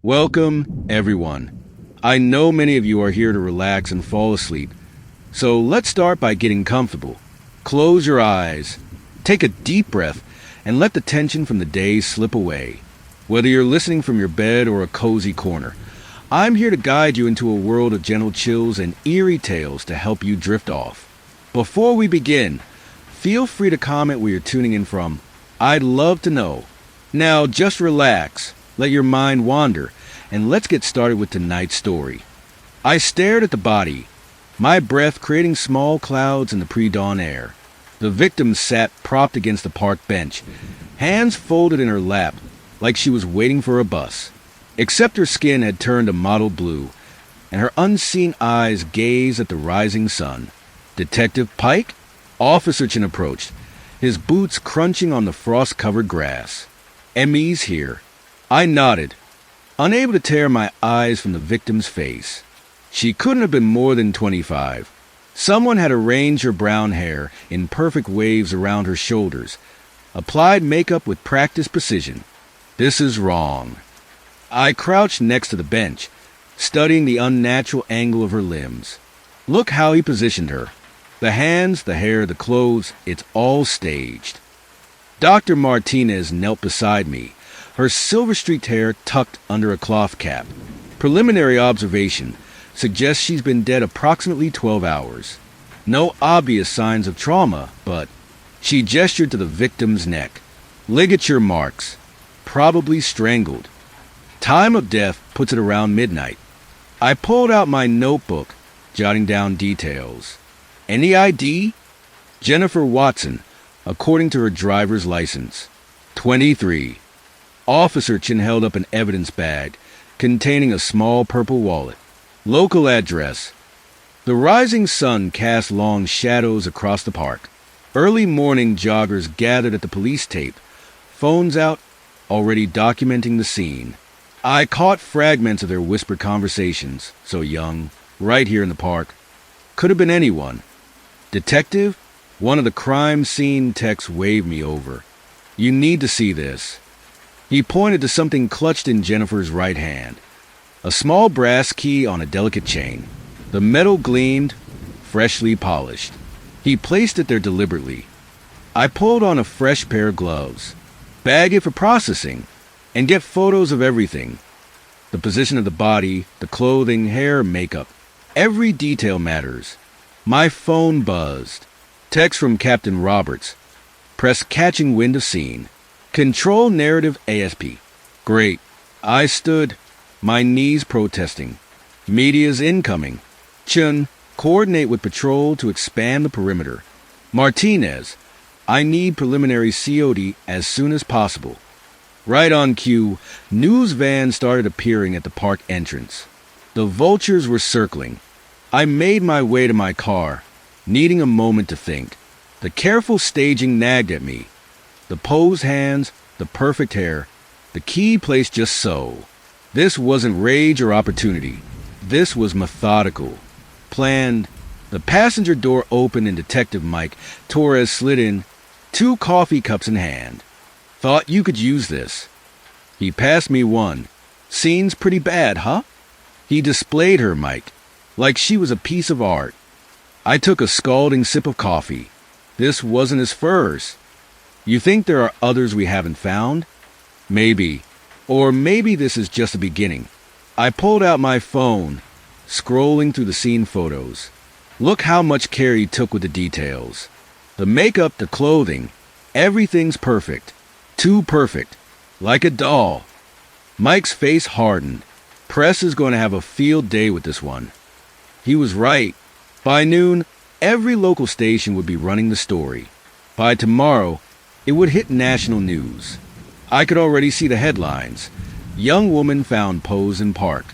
Welcome, everyone. I know many of you are here to relax and fall asleep, so let's start by getting comfortable. Close your eyes, take a deep breath, and let the tension from the day slip away. Whether you're listening from your bed or a cozy corner, I'm here to guide you into a world of gentle chills and eerie tales to help you drift off. Before we begin, feel free to comment where you're tuning in from. I'd love to know. Now, just relax, let your mind wander, and let's get started with tonight's story. I stared at the body, my breath creating small clouds in the pre-dawn air. The victim sat propped against the park bench, hands folded in her lap, like she was waiting for a bus. Except her skin had turned a mottled blue, and her unseen eyes gazed at the rising sun. Detective Pike? Officer Chin approached, his boots crunching on the frost-covered grass. ME's here. I nodded, unable to tear my eyes from the victim's face. She couldn't have been more than 25. Someone had arranged her brown hair in perfect waves around her shoulders, applied makeup with practiced precision. This is wrong. I crouched next to the bench, studying the unnatural angle of her limbs. Look how he positioned her. The hands, the hair, the clothes, it's all staged. Dr. Martinez knelt beside me, her silver-streaked hair tucked under a cloth cap. Preliminary observation suggests she's been dead approximately 12 hours. No obvious signs of trauma, but she gestured to the victim's neck. Ligature marks, probably strangled. Time of death puts it around midnight. I pulled out my notebook, jotting down details. Any ID? Jennifer Watson, according to her driver's license. 23. Officer Chin held up an evidence bag containing a small purple wallet. Local address. The rising sun cast long shadows across the park. Early morning joggers gathered at the police tape, phones out, already documenting the scene. I caught fragments of their whispered conversations, so young, right here in the park. Could have been anyone. Detective? One of the crime scene techs waved me over. You need to see this. He pointed to something clutched in Jennifer's right hand. A small brass key on a delicate chain. The metal gleamed, freshly polished. He placed it there deliberately. I pulled on a fresh pair of gloves, bag it for processing, and get photos of everything. The position of the body, the clothing, hair, makeup. Every detail matters. My phone buzzed. Text from Captain Roberts. Press catching wind of scene. Control narrative ASP. Great. I stood, my knees protesting. Media's incoming. Chun, coordinate with patrol to expand the perimeter. Martinez, I need preliminary COD as soon as possible. Right on cue, news vans started appearing at the park entrance. The vultures were circling. I made my way to my car, needing a moment to think. The careful staging nagged at me. The posed hands, the perfect hair, the key placed just so. This wasn't rage or opportunity. This was methodical, planned. The passenger door opened and Detective Mike Torres slid in, 2 coffee cups in hand. Thought you could use this. He passed me one. Scene's pretty bad, huh? He displayed her, Mike, like she was a piece of art. I took a scalding sip of coffee. This wasn't his first. You think there are others we haven't found? Maybe. Or maybe this is just the beginning. I pulled out my phone, scrolling through the scene photos. Look how much care he took with the details. The makeup, the clothing, everything's perfect. Too perfect. Like a doll. Mike's face hardened. Press is going to have a field day with this one. He was right. By noon, every local station would be running the story. By tomorrow, it would hit national news. I could already see the headlines. Young woman found posed in park.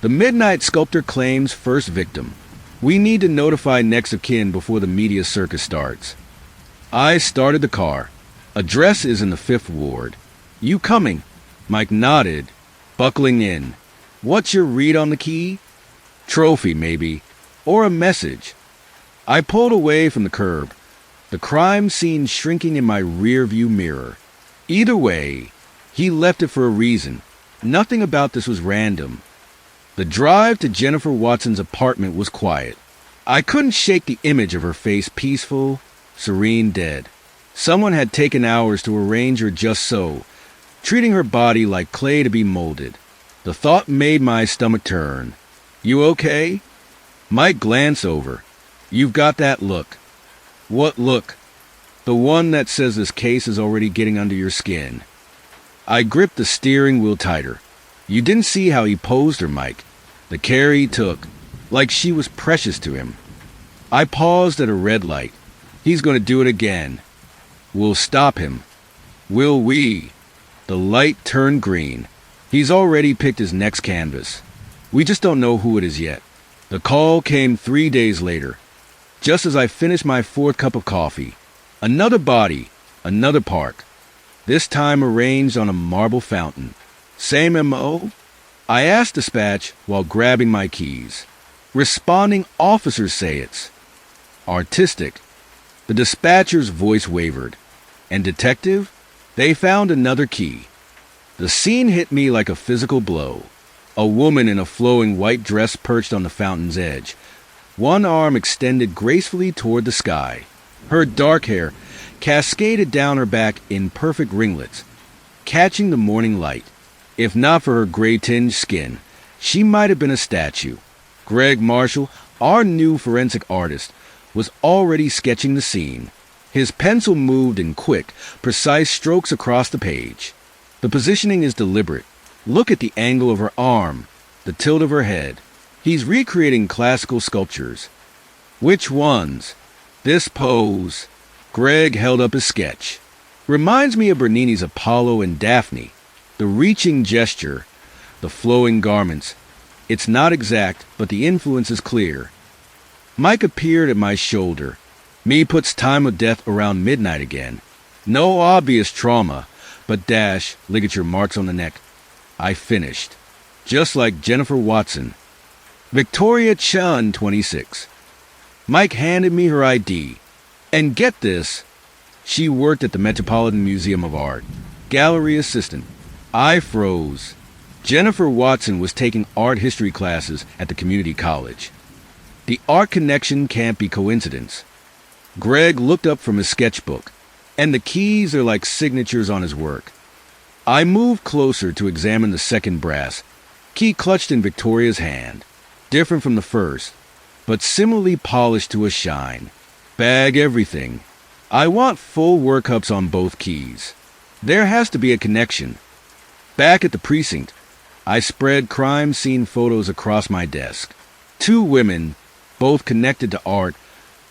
The Midnight Sculptor claims first victim. We need to notify next of kin before the media circus starts. I started the car. Address is in the 5th Ward. You coming? Mike nodded, buckling in. What's your read on the key? Trophy, maybe. Or a message. I pulled away from the curb, the crime scene shrinking in my rear-view mirror. Either way, he left it for a reason. Nothing about this was random. The drive to Jennifer Watson's apartment was quiet. I couldn't shake the image of her face peaceful, serene, dead. Someone had taken hours to arrange her just so, treating her body like clay to be molded. The thought made my stomach turn. "You okay?" Mike glanced over. "You've got that look." "What look?" "The one that says this case is already getting under your skin." I gripped the steering wheel tighter. You didn't see how he posed her, Mike. The care he took, like she was precious to him. I paused at a red light. He's going to do it again. We'll stop him. Will we? The light turned green. He's already picked his next canvas. We just don't know who it is yet. The call came 3 days later, just as I finished my fourth cup of coffee. Another body, another park. This time arranged on a marble fountain. Same M.O.? I asked dispatch while grabbing my keys. Responding officers say it's artistic. The dispatcher's voice wavered. And detective? They found another key. The scene hit me like a physical blow. A woman in a flowing white dress perched on the fountain's edge, one arm extended gracefully toward the sky. Her dark hair cascaded down her back in perfect ringlets, catching the morning light. If not for her gray-tinged skin, she might have been a statue. Greg Marshall, our new forensic artist, was already sketching the scene. His pencil moved in quick, precise strokes across the page. The positioning is deliberate. Look at the angle of her arm, the tilt of her head. He's recreating classical sculptures. Which ones? This pose. Greg held up his sketch. Reminds me of Bernini's Apollo and Daphne. The reaching gesture, the flowing garments. It's not exact, but the influence is clear. Mike appeared at my shoulder. Me puts time of death around midnight again. No obvious trauma, but ligature marks on the neck. I finished. Just like Jennifer Watson. Victoria Chun, 26. Mike handed me her ID. And get this, she worked at the Metropolitan Museum of Art. Gallery assistant. I froze. Jennifer Watson was taking art history classes at the community college. The art connection can't be coincidence. Greg looked up from his sketchbook, and the keys are like signatures on his work. I moved closer to examine the second brass, key clutched in Victoria's hand, different from the first, but similarly polished to a shine. Bag everything. I want full workups on both keys. There has to be a connection. Back at the precinct, I spread crime scene photos across my desk. 2 women, both connected to art,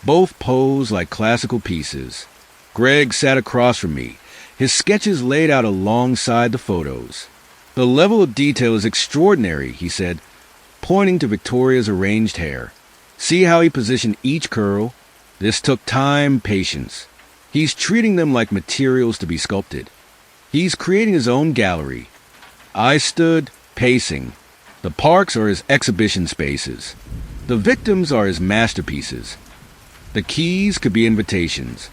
both posed like classical pieces. Greg sat across from me, his sketches laid out alongside the photos. "The level of detail is extraordinary," he said, pointing to Victoria's arranged hair. "See how he positioned each curl? This took time, patience. He's treating them like materials to be sculpted. He's creating his own gallery." I stood, pacing. The parks are his exhibition spaces. The victims are his masterpieces. The keys could be invitations.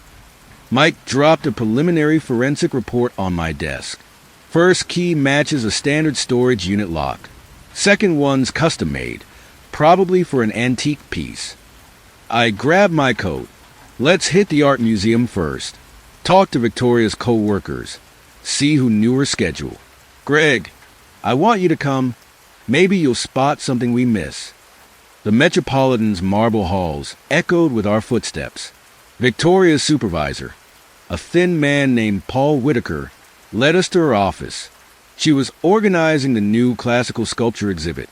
Mike dropped a preliminary forensic report on my desk. First key matches a standard storage unit lock. Second one's custom-made, probably for an antique piece. I grabbed my coat. Let's hit the art museum first. Talk to Victoria's co-workers. See who knew her schedule. Greg, I want you to come. Maybe you'll spot something we miss. The Metropolitan's marble halls echoed with our footsteps. Victoria's supervisor, a thin man named Paul Whitaker, led us to her office. She was organizing the new classical sculpture exhibit.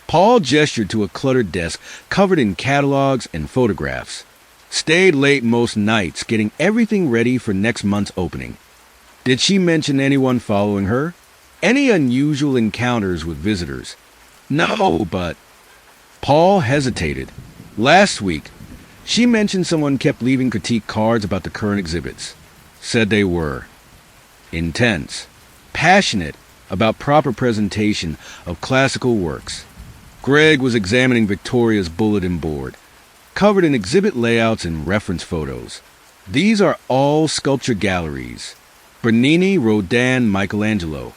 Paul gestured to a cluttered desk covered in catalogs and photographs. Stayed late most nights getting everything ready for next month's opening. Did she mention anyone following her? Any unusual encounters with visitors? No, but... Paul hesitated. Last week, she mentioned someone kept leaving critique cards about the current exhibits. Said they were intense, passionate about proper presentation of classical works. Greg was examining Victoria's bulletin board, covered in exhibit layouts and reference photos. These are all sculpture galleries. Bernini, Rodin, Michelangelo.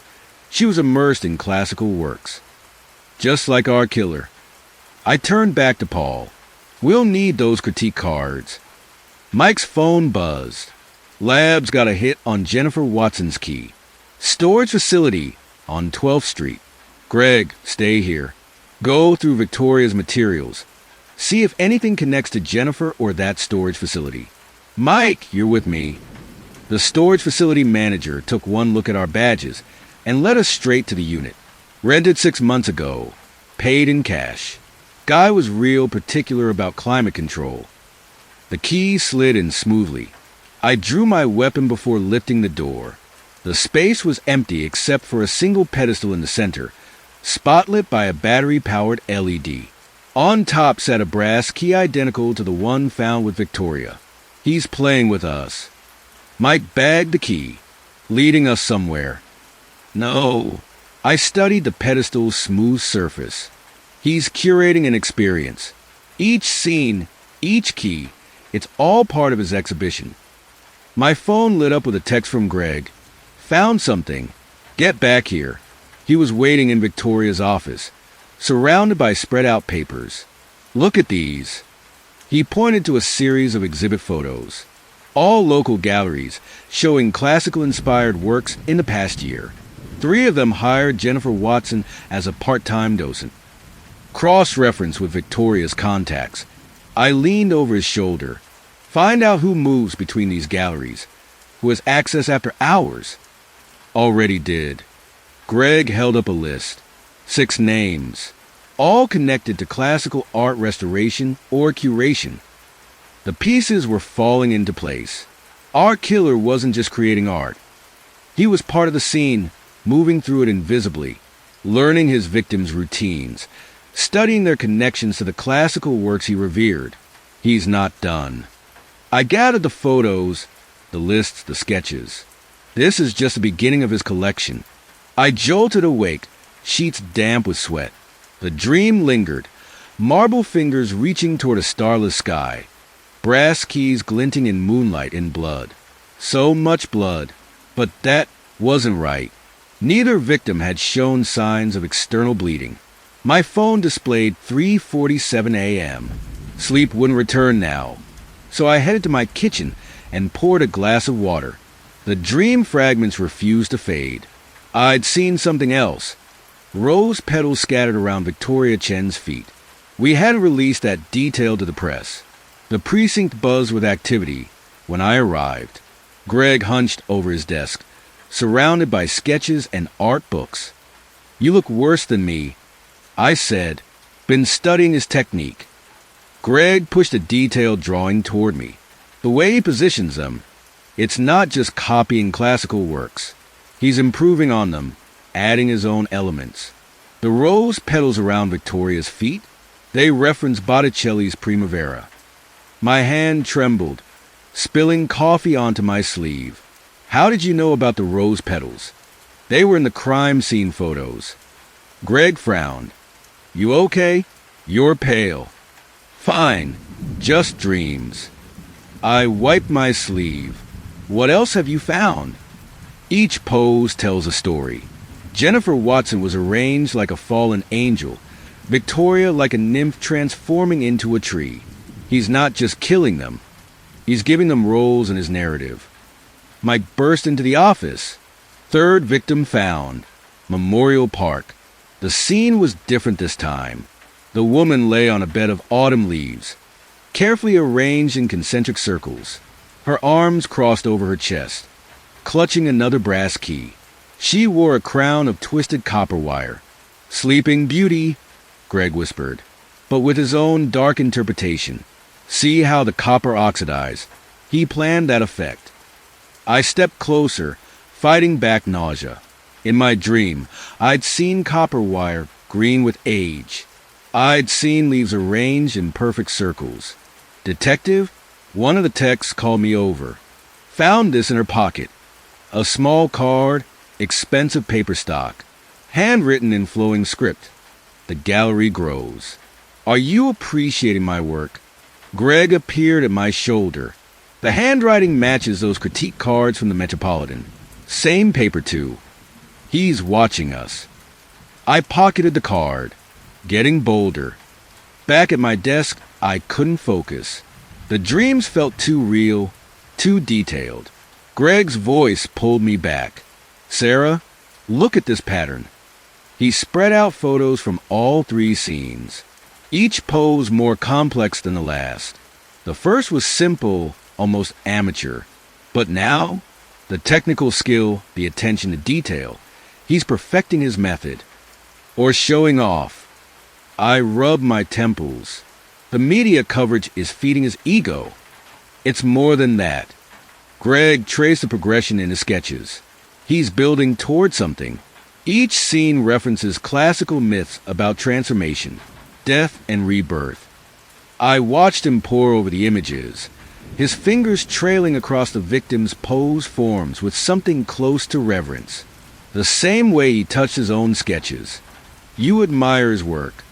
She was immersed in classical works. Just like our killer. I turned back to Paul. We'll need those critique cards. Mike's phone buzzed. Lab's got a hit on Jennifer Watson's key. Storage facility on 12th Street. Greg, stay here. Go through Victoria's materials. See if anything connects to Jennifer or that storage facility. Mike, you're with me. The storage facility manager took one look at our badges and led us straight to the unit. Rented 6 months ago. Paid in cash. Guy was real particular about climate control. The key slid in smoothly. I drew my weapon before lifting the door. The space was empty except for a single pedestal in the center, spotlit by a battery-powered LED. On top sat a brass key identical to the one found with Victoria. He's playing with us. Mike bagged the key, leading us somewhere. No. I studied the pedestal's smooth surface. He's curating an experience. Each scene, each key, it's all part of his exhibition. My phone lit up with a text from Greg. Found something. Get back here. He was waiting in Victoria's office, surrounded by spread-out papers. Look at these. He pointed to a series of exhibit photos, all local galleries showing classical-inspired works in the past year. 3 of them hired Jennifer Watson as a part-time docent. Cross-reference with Victoria's contacts. I leaned over his shoulder. Find out who moves between these galleries, who has access after hours. Already did. Greg held up a list. 6 names, all connected to classical art restoration or curation. The pieces were falling into place. Our killer wasn't just creating art. He was part of the scene, moving through it invisibly, learning his victims' routines, studying their connections to the classical works he revered. He's not done. I gathered the photos, the lists, the sketches. This is just the beginning of his collection. I jolted awake, sheets damp with sweat. The dream lingered, marble fingers reaching toward a starless sky, brass keys glinting in moonlight and blood. So much blood, but that wasn't right. Neither victim had shown signs of external bleeding. My phone displayed 3:47 a.m. Sleep wouldn't return now, so I headed to my kitchen and poured a glass of water. The dream fragments refused to fade. I'd seen something else. Rose petals scattered around Victoria Chen's feet. We hadn't released that detail to the press. The precinct buzzed with activity when I arrived. Greg hunched over his desk, surrounded by sketches and art books. You look worse than me, I said. Been studying his technique. Greg pushed a detailed drawing toward me. The way he positions them, it's not just copying classical works. He's improving on them, adding his own elements. The rose petals around Victoria's feet, they reference Botticelli's Primavera. My hand trembled, spilling coffee onto my sleeve. How did you know about the rose petals? They were in the crime scene photos. Greg frowned. You okay? You're pale. Fine, just dreams. I wiped my sleeve. What else have you found? Each pose tells a story. Jennifer Watson was arranged like a fallen angel, Victoria like a nymph transforming into a tree. He's not just killing them, he's giving them roles in his narrative. Mike burst into the office. 3rd victim found. Memorial Park. The scene was different this time. The woman lay on a bed of autumn leaves, carefully arranged in concentric circles, her arms crossed over her chest, clutching another brass key. She wore a crown of twisted copper wire. Sleeping Beauty, Greg whispered, but with his own dark interpretation. See how the copper oxidized. He planned that effect. I stepped closer, fighting back nausea. In my dream, I'd seen copper wire green with age. I'd seen leaves arranged in perfect circles. Detective, one of the techs called me over. Found this in her pocket. A small card, expensive paper stock, handwritten in flowing script. The gallery grows. Are you appreciating my work? Greg appeared at my shoulder. The handwriting matches those critique cards from the Metropolitan. Same paper, too. He's watching us. I pocketed the card, getting bolder. Back at my desk, I couldn't focus. The dreams felt too real, too detailed. Greg's voice pulled me back. Sarah, look at this pattern. He spread out photos from all 3 scenes, each pose more complex than the last. The first was simple, almost amateur. But now, the technical skill, the attention to detail, he's perfecting his method. Or showing off. I rub my temples. The media coverage is feeding his ego. It's more than that. Greg traced the progression in his sketches. He's building toward something. Each scene references classical myths about transformation, death, and rebirth. I watched him pore over the images, his fingers trailing across the victim's posed forms with something close to reverence, the same way he touched his own sketches. You admire his work.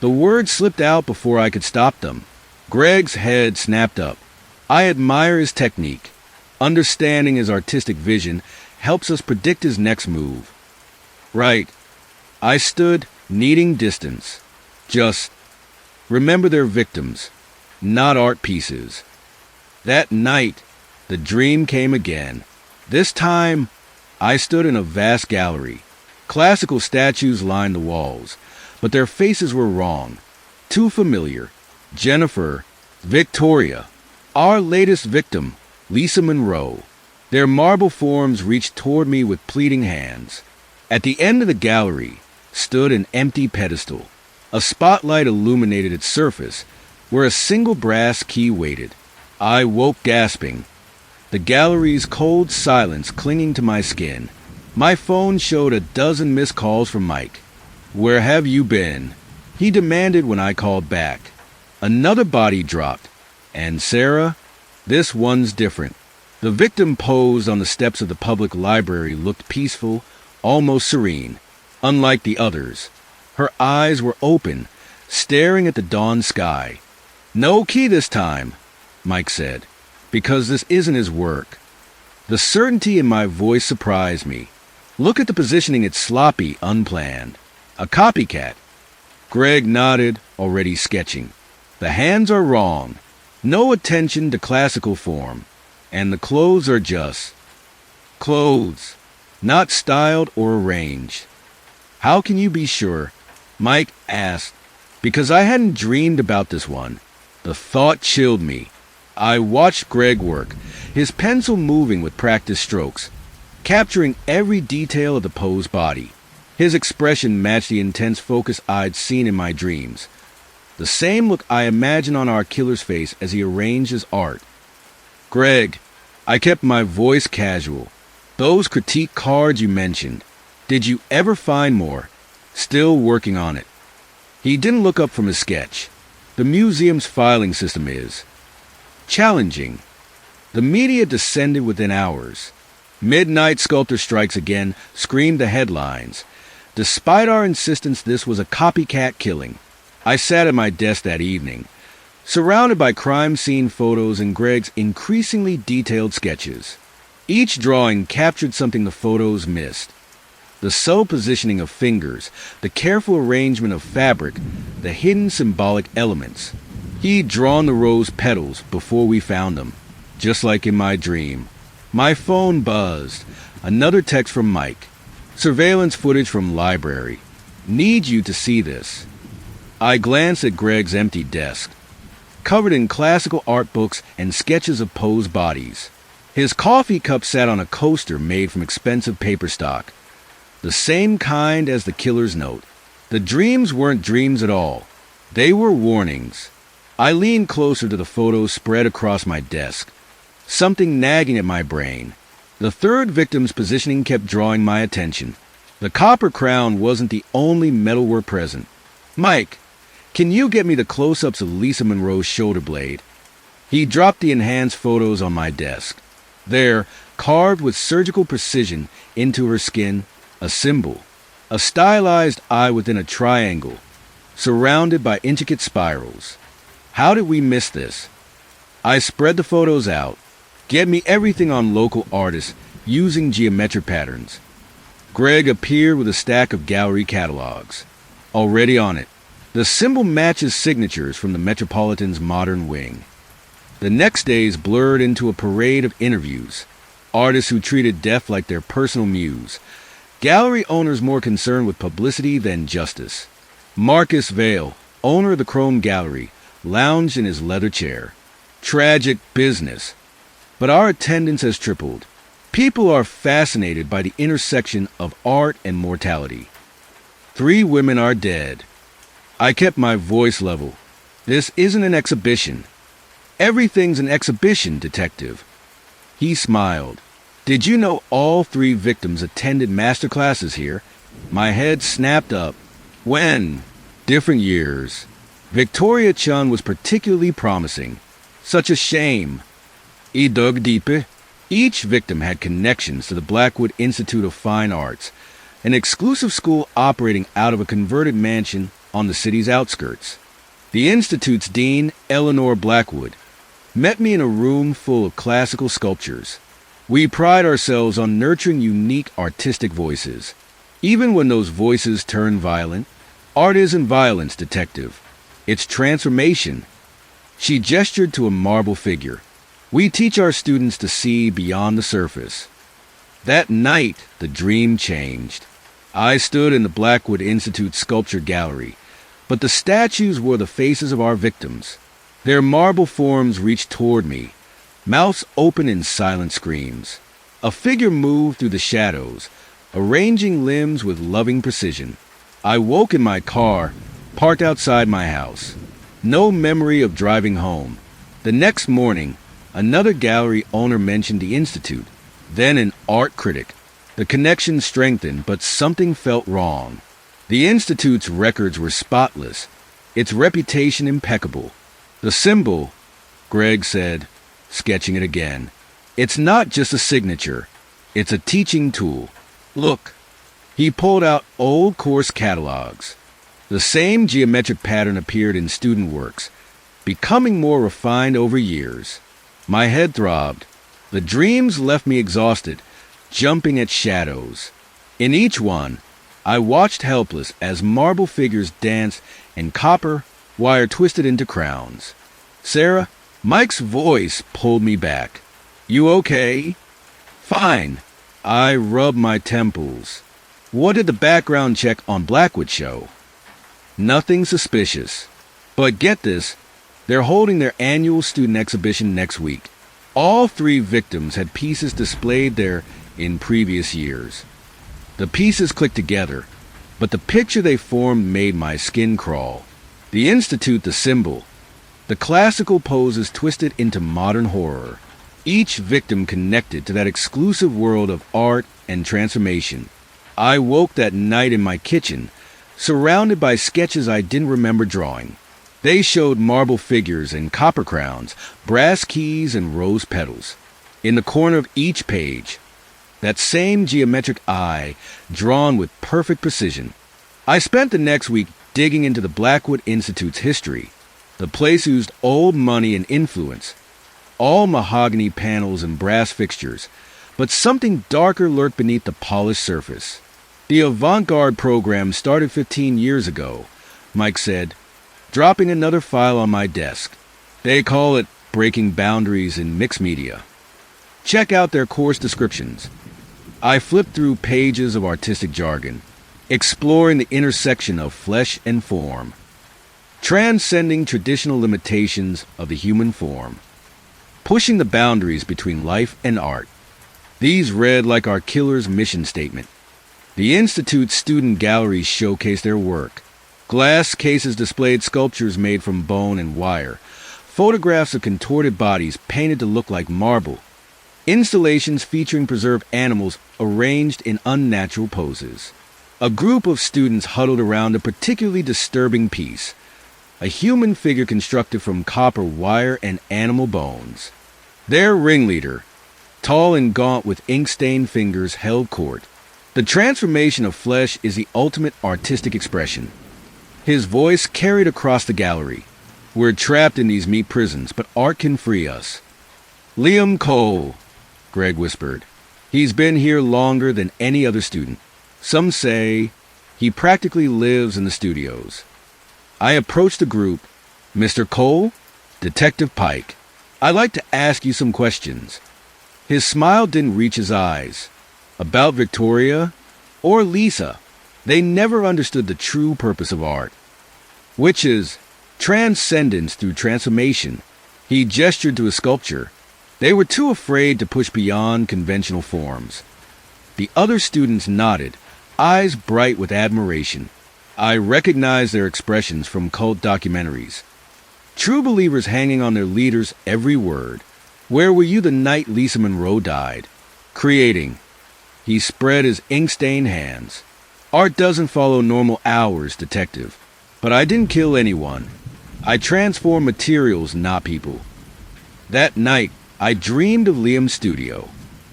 The words slipped out before I could stop them. Greg's head snapped up. I admire his technique. Understanding his artistic vision helps us predict his next move. Right. I stood, needing distance. Just remember they're victims, not art pieces. That night, the dream came again. This time, I stood in a vast gallery. Classical statues lined the walls, but their faces were wrong. Too familiar. Jennifer, Victoria, our latest victim, Lisa Monroe. Their marble forms reached toward me with pleading hands. At the end of the gallery stood an empty pedestal. A spotlight illuminated its surface, where a single brass key waited. I woke gasping, the gallery's cold silence clinging to my skin. My phone showed a dozen missed calls from Mike. Where have you been? He demanded when I called back. Another body dropped. And Sarah? This one's different. The victim posed on the steps of the public library looked peaceful, almost serene, unlike the others. Her eyes were open, staring at the dawn sky. No key this time, Mike said, because this isn't his work. The certainty in my voice surprised me. Look at the positioning, it's sloppy, unplanned. A copycat. Greg nodded, already sketching. The hands are wrong. No attention to classical form. And the clothes are just clothes, not styled or arranged. How can you be sure? Mike asked, because I hadn't dreamed about this one. The thought chilled me. I watched Greg work, his pencil moving with practiced strokes, capturing every detail of the posed body. His expression matched the intense focus I'd seen in my dreams. The same look I imagined on our killer's face as he arranged his art. Greg, I kept my voice casual. Those critique cards you mentioned, did you ever find more? Still working on it. He didn't look up from his sketch. The museum's filing system is challenging. The media descended within hours. Midnight Sculptor Strikes Again screamed the headlines. Despite our insistence this was a copycat killing, I sat at my desk that evening, surrounded by crime scene photos and Greg's increasingly detailed sketches. Each drawing captured something the photos missed. The subtle positioning of fingers, the careful arrangement of fabric, the hidden symbolic elements. He'd drawn the rose petals before we found them, just like in my dream. My phone buzzed. Another text from Mike. Surveillance footage from library. Need you to see this. I glanced at Greg's empty desk, covered in classical art books and sketches of posed bodies. His coffee cup sat on a coaster made from expensive paper stock, the same kind as the killer's note. The dreams weren't dreams at all. They were warnings. I leaned closer to the photos spread across my desk, something nagging at my brain. The third victim's positioning kept drawing my attention. The copper crown wasn't the only metalwork present. Mike, can you get me the close-ups of Lisa Monroe's shoulder blade? He dropped the enhanced photos on my desk. There, carved with surgical precision into her skin, a symbol, a stylized eye within a triangle, surrounded by intricate spirals. How did we miss this? I spread the photos out. Get me everything on local artists using geometric patterns. Greg appeared with a stack of gallery catalogs. Already on it, the symbol matches signatures from the Metropolitan's modern wing. The next days blurred into a parade of interviews. Artists who treated death like their personal muse. Gallery owners more concerned with publicity than justice. Marcus Vale, owner of the Chrome Gallery, lounged in his leather chair. Tragic business. But our attendance has tripled. People are fascinated by the intersection of art and mortality. 3 women are dead. I kept my voice level. This isn't an exhibition. Everything's an exhibition, detective. He smiled. Did you know all 3 victims attended master classes here? My head snapped up. When? Different years. Victoria Chun was particularly promising. Such a shame. I dug deeper. Each victim had connections to the Blackwood Institute of Fine Arts, an exclusive school operating out of a converted mansion on the city's outskirts. The Institute's dean, Eleanor Blackwood, met me in a room full of classical sculptures. We pride ourselves on nurturing unique artistic voices. Even when those voices turn violent, art isn't violence, detective. It's transformation. She gestured to a marble figure. We teach our students to see beyond the surface. That night, the dream changed. I stood in the Blackwood Institute Sculpture Gallery, but the statues were the faces of our victims. Their marble forms reached toward me, mouths open in silent screams. A figure moved through the shadows, arranging limbs with loving precision. I woke in my car, parked outside my house. No memory of driving home. The next morning, another gallery owner mentioned the Institute, then an art critic. The connection strengthened, but something felt wrong. The Institute's records were spotless, its reputation impeccable. The symbol, Greg said, sketching it again, it's not just a signature, it's a teaching tool. Look, he pulled out old course catalogs. The same geometric pattern appeared in student works, becoming more refined over years. My head throbbed. The dreams left me exhausted, jumping at shadows. In each one, I watched helpless as marble figures danced and copper wire twisted into crowns. Sarah, Mike's voice pulled me back. You okay? Fine. I rubbed my temples. What did the background check on Blackwood show? Nothing suspicious. But get this, they're holding their annual student exhibition next week. All 3 victims had pieces displayed there in previous years. The pieces clicked together, but the picture they formed made my skin crawl. The Institute, the symbol. The classical poses twisted into modern horror. Each victim connected to that exclusive world of art and transformation. I woke that night in my kitchen, surrounded by sketches I didn't remember drawing. They showed marble figures and copper crowns, brass keys and rose petals. In the corner of each page, that same geometric eye, drawn with perfect precision. I spent the next week digging into the Blackwood Institute's history, the place used old money and influence, all mahogany panels and brass fixtures, but something darker lurked beneath the polished surface. The avant-garde program started 15 years ago, Mike said, dropping another file on my desk. They call it breaking boundaries in mixed media. Check out their course descriptions. I flipped through pages of artistic jargon, exploring the intersection of flesh and form, transcending traditional limitations of the human form, pushing the boundaries between life and art. These read like our killer's mission statement. The Institute's student galleries showcased their work. Glass cases displayed sculptures made from bone and wire, photographs of contorted bodies painted to look like marble, installations featuring preserved animals arranged in unnatural poses. A group of students huddled around a particularly disturbing piece, a human figure constructed from copper wire and animal bones. Their ringleader, tall and gaunt with ink-stained fingers, held court. The transformation of flesh is the ultimate artistic expression. His voice carried across the gallery. We're trapped in these meat prisons, but art can free us. Liam Cole, Greg whispered. He's been here longer than any other student. Some say he practically lives in the studios. I approached the group. Mr. Cole, Detective Pike, I'd like to ask you some questions. His smile didn't reach his eyes. About Victoria or Lisa, they never understood the true purpose of art, which is transcendence through transformation. He gestured to a sculpture. They were too afraid to push beyond conventional forms. The other students nodded, eyes bright with admiration. I recognized their expressions from cult documentaries. True believers hanging on their leaders' every word. Where were you the night Lisa Monroe died? Creating. He spread his ink-stained hands. Art doesn't follow normal hours, detective. But I didn't kill anyone. I transformed materials, not people. That night, I dreamed of Liam's studio.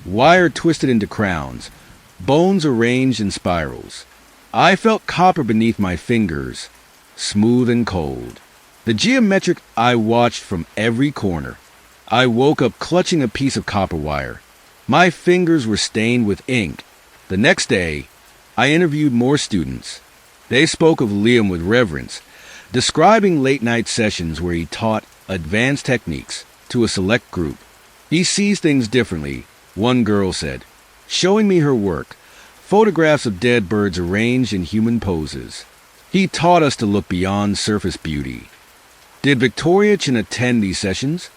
Wire twisted into crowns, bones arranged in spirals. I felt copper beneath my fingers, smooth and cold. The geometric I watched from every corner. I woke up clutching a piece of copper wire. My fingers were stained with ink. The next day, I interviewed more students. They spoke of Liam with reverence, describing late-night sessions where he taught advanced techniques to a select group. He sees things differently, one girl said, showing me her work, photographs of dead birds arranged in human poses. He taught us to look beyond surface beauty. Did Victoria Chin attend these sessions?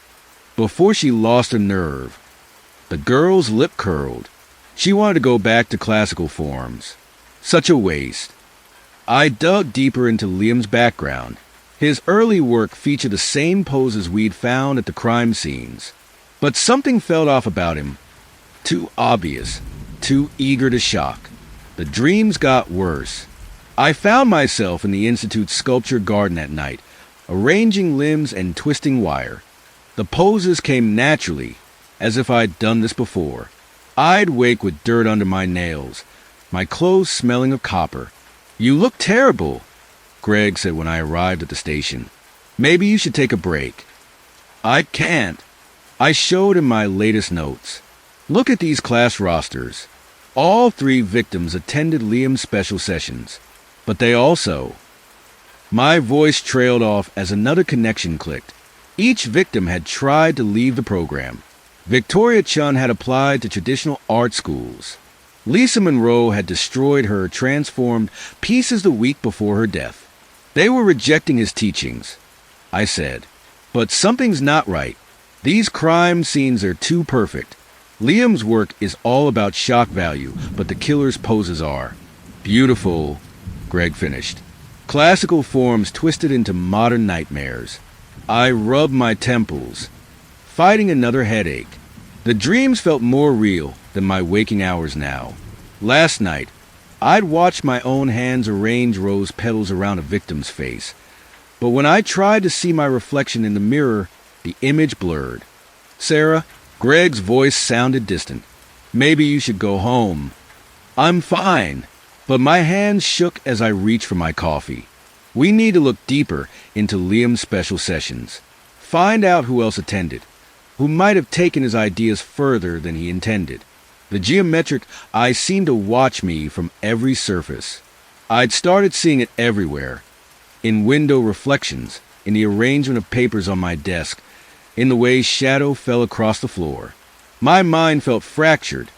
Before she lost her nerve, the girl's lip curled. She wanted to go back to classical forms. Such a waste. I dug deeper into Liam's background. His early work featured the same poses we'd found at the crime scenes. But something felt off about him. Too obvious, too eager to shock. The dreams got worse. I found myself in the Institute's sculpture garden at night, arranging limbs and twisting wire. The poses came naturally, as if I'd done this before. I'd wake with dirt under my nails, my clothes smelling of copper. You look terrible, Greg said when I arrived at the station. Maybe you should take a break. I can't. I showed him my latest notes. Look at these class rosters. All 3 victims attended Liam's special sessions, but they also... My voice trailed off as another connection clicked. Each victim had tried to leave the program. Victoria Chun had applied to traditional art schools. Lisa Monroe had destroyed her transformed pieces the week before her death. They were rejecting his teachings. I said, but something's not right. These crime scenes are too perfect. Liam's work is all about shock value, but the killer's poses are. Beautiful, Greg finished. Classical forms twisted into modern nightmares. I rubbed my temples, fighting another headache. The dreams felt more real than my waking hours now. Last night, I'd watched my own hands arrange rose petals around a victim's face. But when I tried to see my reflection in the mirror, the image blurred. Sarah, Greg's voice sounded distant. Maybe you should go home. I'm fine. But my hands shook as I reached for my coffee. We need to look deeper into Liam's special sessions. Find out who else attended, who might have taken his ideas further than he intended. The geometric eye seemed to watch me from every surface. I'd started seeing it everywhere. In window reflections, in the arrangement of papers on my desk, in the way shadow fell across the floor. My mind felt fractured,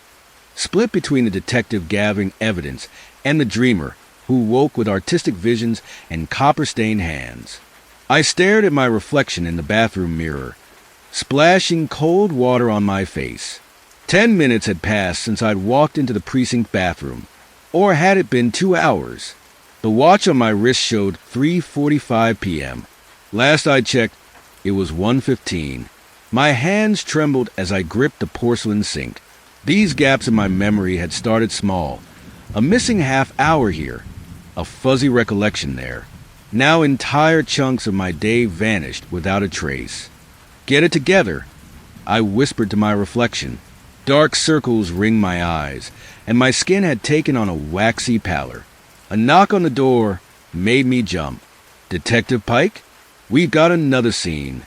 split between the detective gathering evidence and the dreamer who woke with artistic visions and copper-stained hands. I stared at my reflection in the bathroom mirror, splashing cold water on my face. 10 minutes had passed since I'd walked into the precinct bathroom. Or had it been 2 hours? The watch on my wrist showed 3:45 p.m. Last I checked, it was 1:15. My hands trembled as I gripped the porcelain sink. These gaps in my memory had started small. A missing half hour here. A fuzzy recollection there. Now entire chunks of my day vanished without a trace. Get it together, I whispered to my reflection. Dark circles ringed my eyes, and my skin had taken on a waxy pallor. A knock on the door made me jump. Detective Pike? We've got another scene.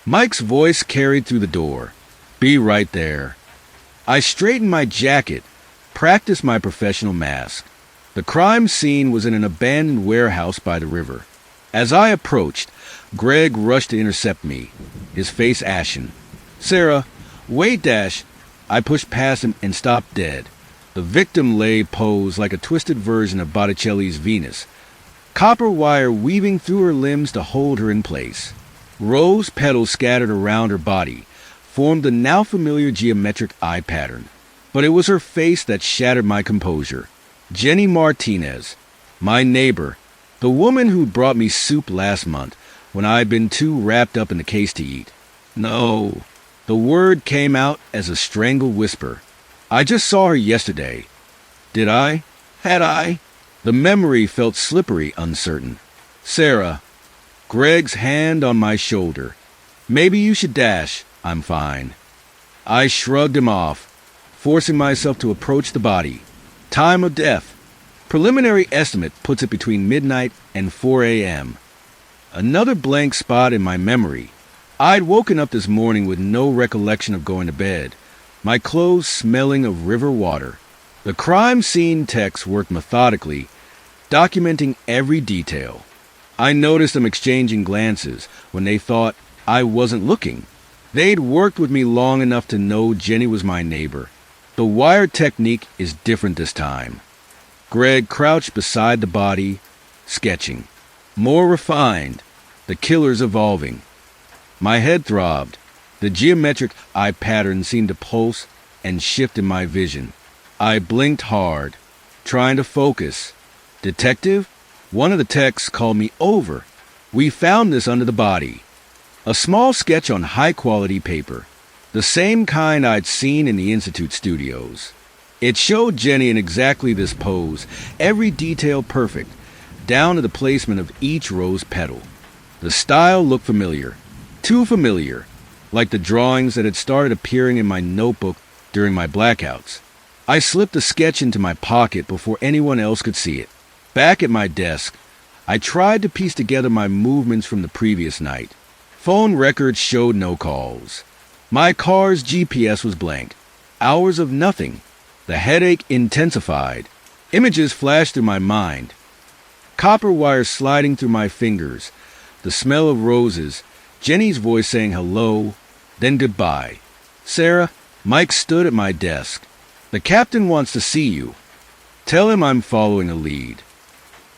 Mike's voice carried through the door. Be right there. I straightened my jacket, practiced my professional mask. The crime scene was in an abandoned warehouse by the river. As I approached, Greg rushed to intercept me, his face ashen. "Sarah, wait, Dash." I pushed past him and stopped dead. The victim lay posed like a twisted version of Botticelli's Venus, copper wire weaving through her limbs to hold her in place. Rose petals scattered around her body formed the now familiar geometric eye pattern. But it was her face that shattered my composure. Jenny Martinez, my neighbor, the woman who brought me soup last month when I had been too wrapped up in the case to eat. No, the word came out as a strangled whisper. I just saw her yesterday. Did I? Had I? The memory felt slippery, uncertain. Sarah, Greg's hand on my shoulder. Maybe you should dash. I'm fine. I shrugged him off, forcing myself to approach the body. Time of death. Preliminary estimate puts it between midnight and 4 a.m. Another blank spot in my memory. I'd woken up this morning with no recollection of going to bed, my clothes smelling of river water. The crime scene techs worked methodically, documenting every detail. I noticed them exchanging glances when they thought I wasn't looking. They'd worked with me long enough to know Jenny was my neighbor. The wire technique is different this time. Greg crouched beside the body, sketching. More refined, the killer's evolving. My head throbbed. The geometric eye pattern seemed to pulse and shift in my vision. I blinked hard, trying to focus. Detective? One of the techs called me over. We found this under the body. A small sketch on high-quality paper, the same kind I'd seen in the Institute studios. It showed Jenny in exactly this pose, every detail perfect, down to the placement of each rose petal. The style looked familiar, too familiar, like the drawings that had started appearing in my notebook during my blackouts. I slipped the sketch into my pocket before anyone else could see it. Back at my desk, I tried to piece together my movements from the previous night. Phone records showed no calls. My car's GPS was blank. Hours of nothing. The headache intensified. Images flashed through my mind. Copper wires sliding through my fingers. The smell of roses. Jenny's voice saying hello, then goodbye. Sarah, Mike stood at my desk. The captain wants to see you. Tell him I'm following a lead.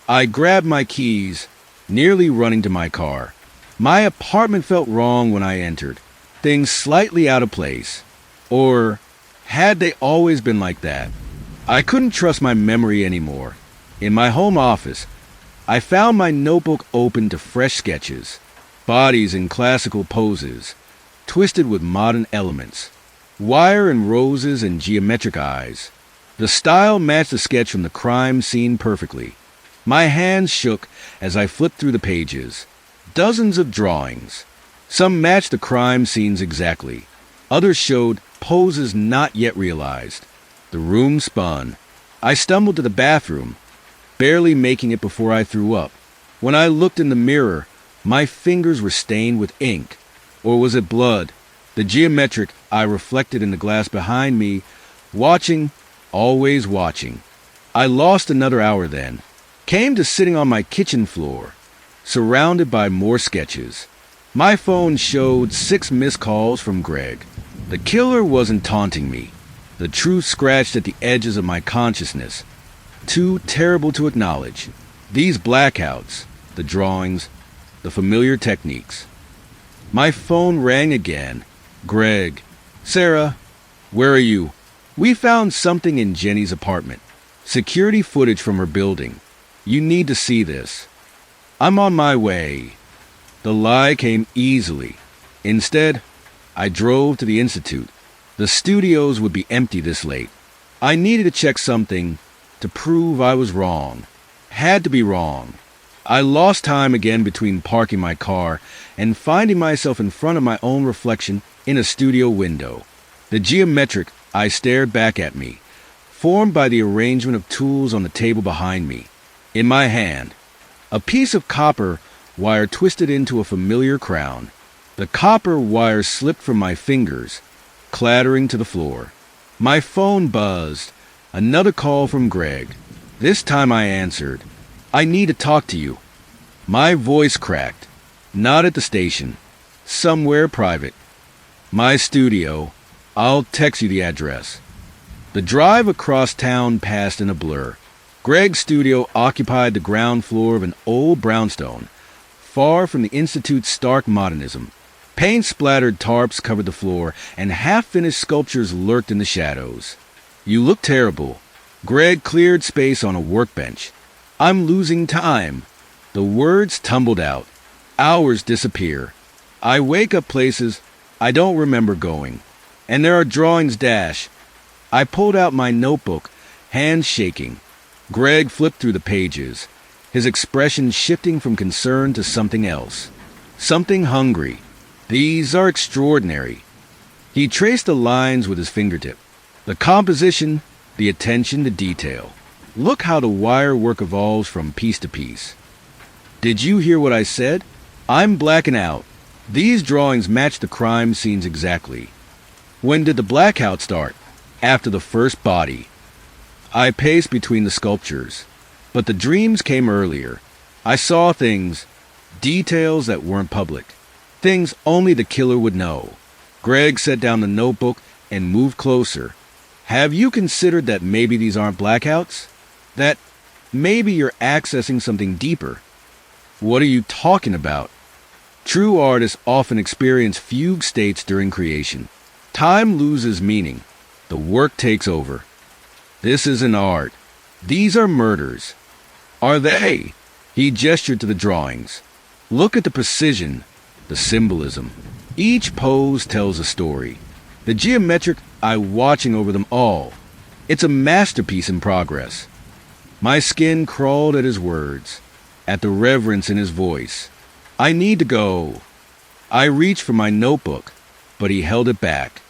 I grabbed my keys, nearly running to my car. My apartment felt wrong when I entered. Things slightly out of place. Or had they always been like that? I couldn't trust my memory anymore. In my home office, I found my notebook open to fresh sketches. Bodies in classical poses, twisted with modern elements. Wire and roses and geometric eyes. The style matched the sketch from the crime scene perfectly. My hands shook as I flipped through the pages. Dozens of drawings. Some matched the crime scenes exactly. Others showed poses not yet realized. The room spun. I stumbled to the bathroom, barely making it before I threw up. When I looked in the mirror, my fingers were stained with ink. Or was it blood? The geometric I reflected in the glass behind me, watching, always watching. I lost another hour then. Came to sitting on my kitchen floor, surrounded by more sketches. My phone showed 6 missed calls from Greg. The killer wasn't taunting me. The truth scratched at the edges of my consciousness. Too terrible to acknowledge. These blackouts, the drawings, the familiar techniques. My phone rang again. Greg. Sarah, where are you? We found something in Jenny's apartment. Security footage from her building. You need to see this. I'm on my way. The lie came easily. Instead, I drove to the Institute. The studios would be empty this late. I needed to check something to prove I was wrong. Had to be wrong. I lost time again between parking my car and finding myself in front of my own reflection in a studio window. The geometric eye stared back at me, formed by the arrangement of tools on the table behind me. In my hand, a piece of copper wire twisted into a familiar crown. The copper wire slipped from my fingers, clattering to the floor. My phone buzzed. Another call from Greg. This time I answered, "I need to talk to you." My voice cracked. "Not at the station. Somewhere private. My studio. I'll text you the address." The drive across town passed in a blur. Greg's studio occupied the ground floor of an old brownstone, far from the Institute's stark modernism. Paint-splattered tarps covered the floor, and half-finished sculptures lurked in the shadows. "You look terrible." Greg cleared space on a workbench. "I'm losing time." The words tumbled out. Hours disappear. I wake up places I don't remember going, and there are drawings dash. I pulled out my notebook, hands shaking. Greg flipped through the pages, his expression shifting from concern to something else. Something hungry. "These are extraordinary." He traced the lines with his fingertip. The composition, the attention to detail. Look how the wire work evolves from piece to piece. "Did you hear what I said? I'm blacking out. These drawings match the crime scenes exactly." "When did the blackout start?" "After the first body." I paced between the sculptures, but the dreams came earlier. I saw things, details that weren't public, things only the killer would know. Greg set down the notebook and moved closer. "Have you considered that maybe these aren't blackouts? That maybe you're accessing something deeper?" "What are you talking about?" "True artists often experience fugue states during creation. Time loses meaning. The work takes over. This isn't art. These are murders." "Are they?" He gestured to the drawings. "Look at the precision, the symbolism. Each pose tells a story. The geometric eye watching over them all. It's a masterpiece in progress." My skin crawled at his words, at the reverence in his voice. "I need to go." I reached for my notebook, but he held it back.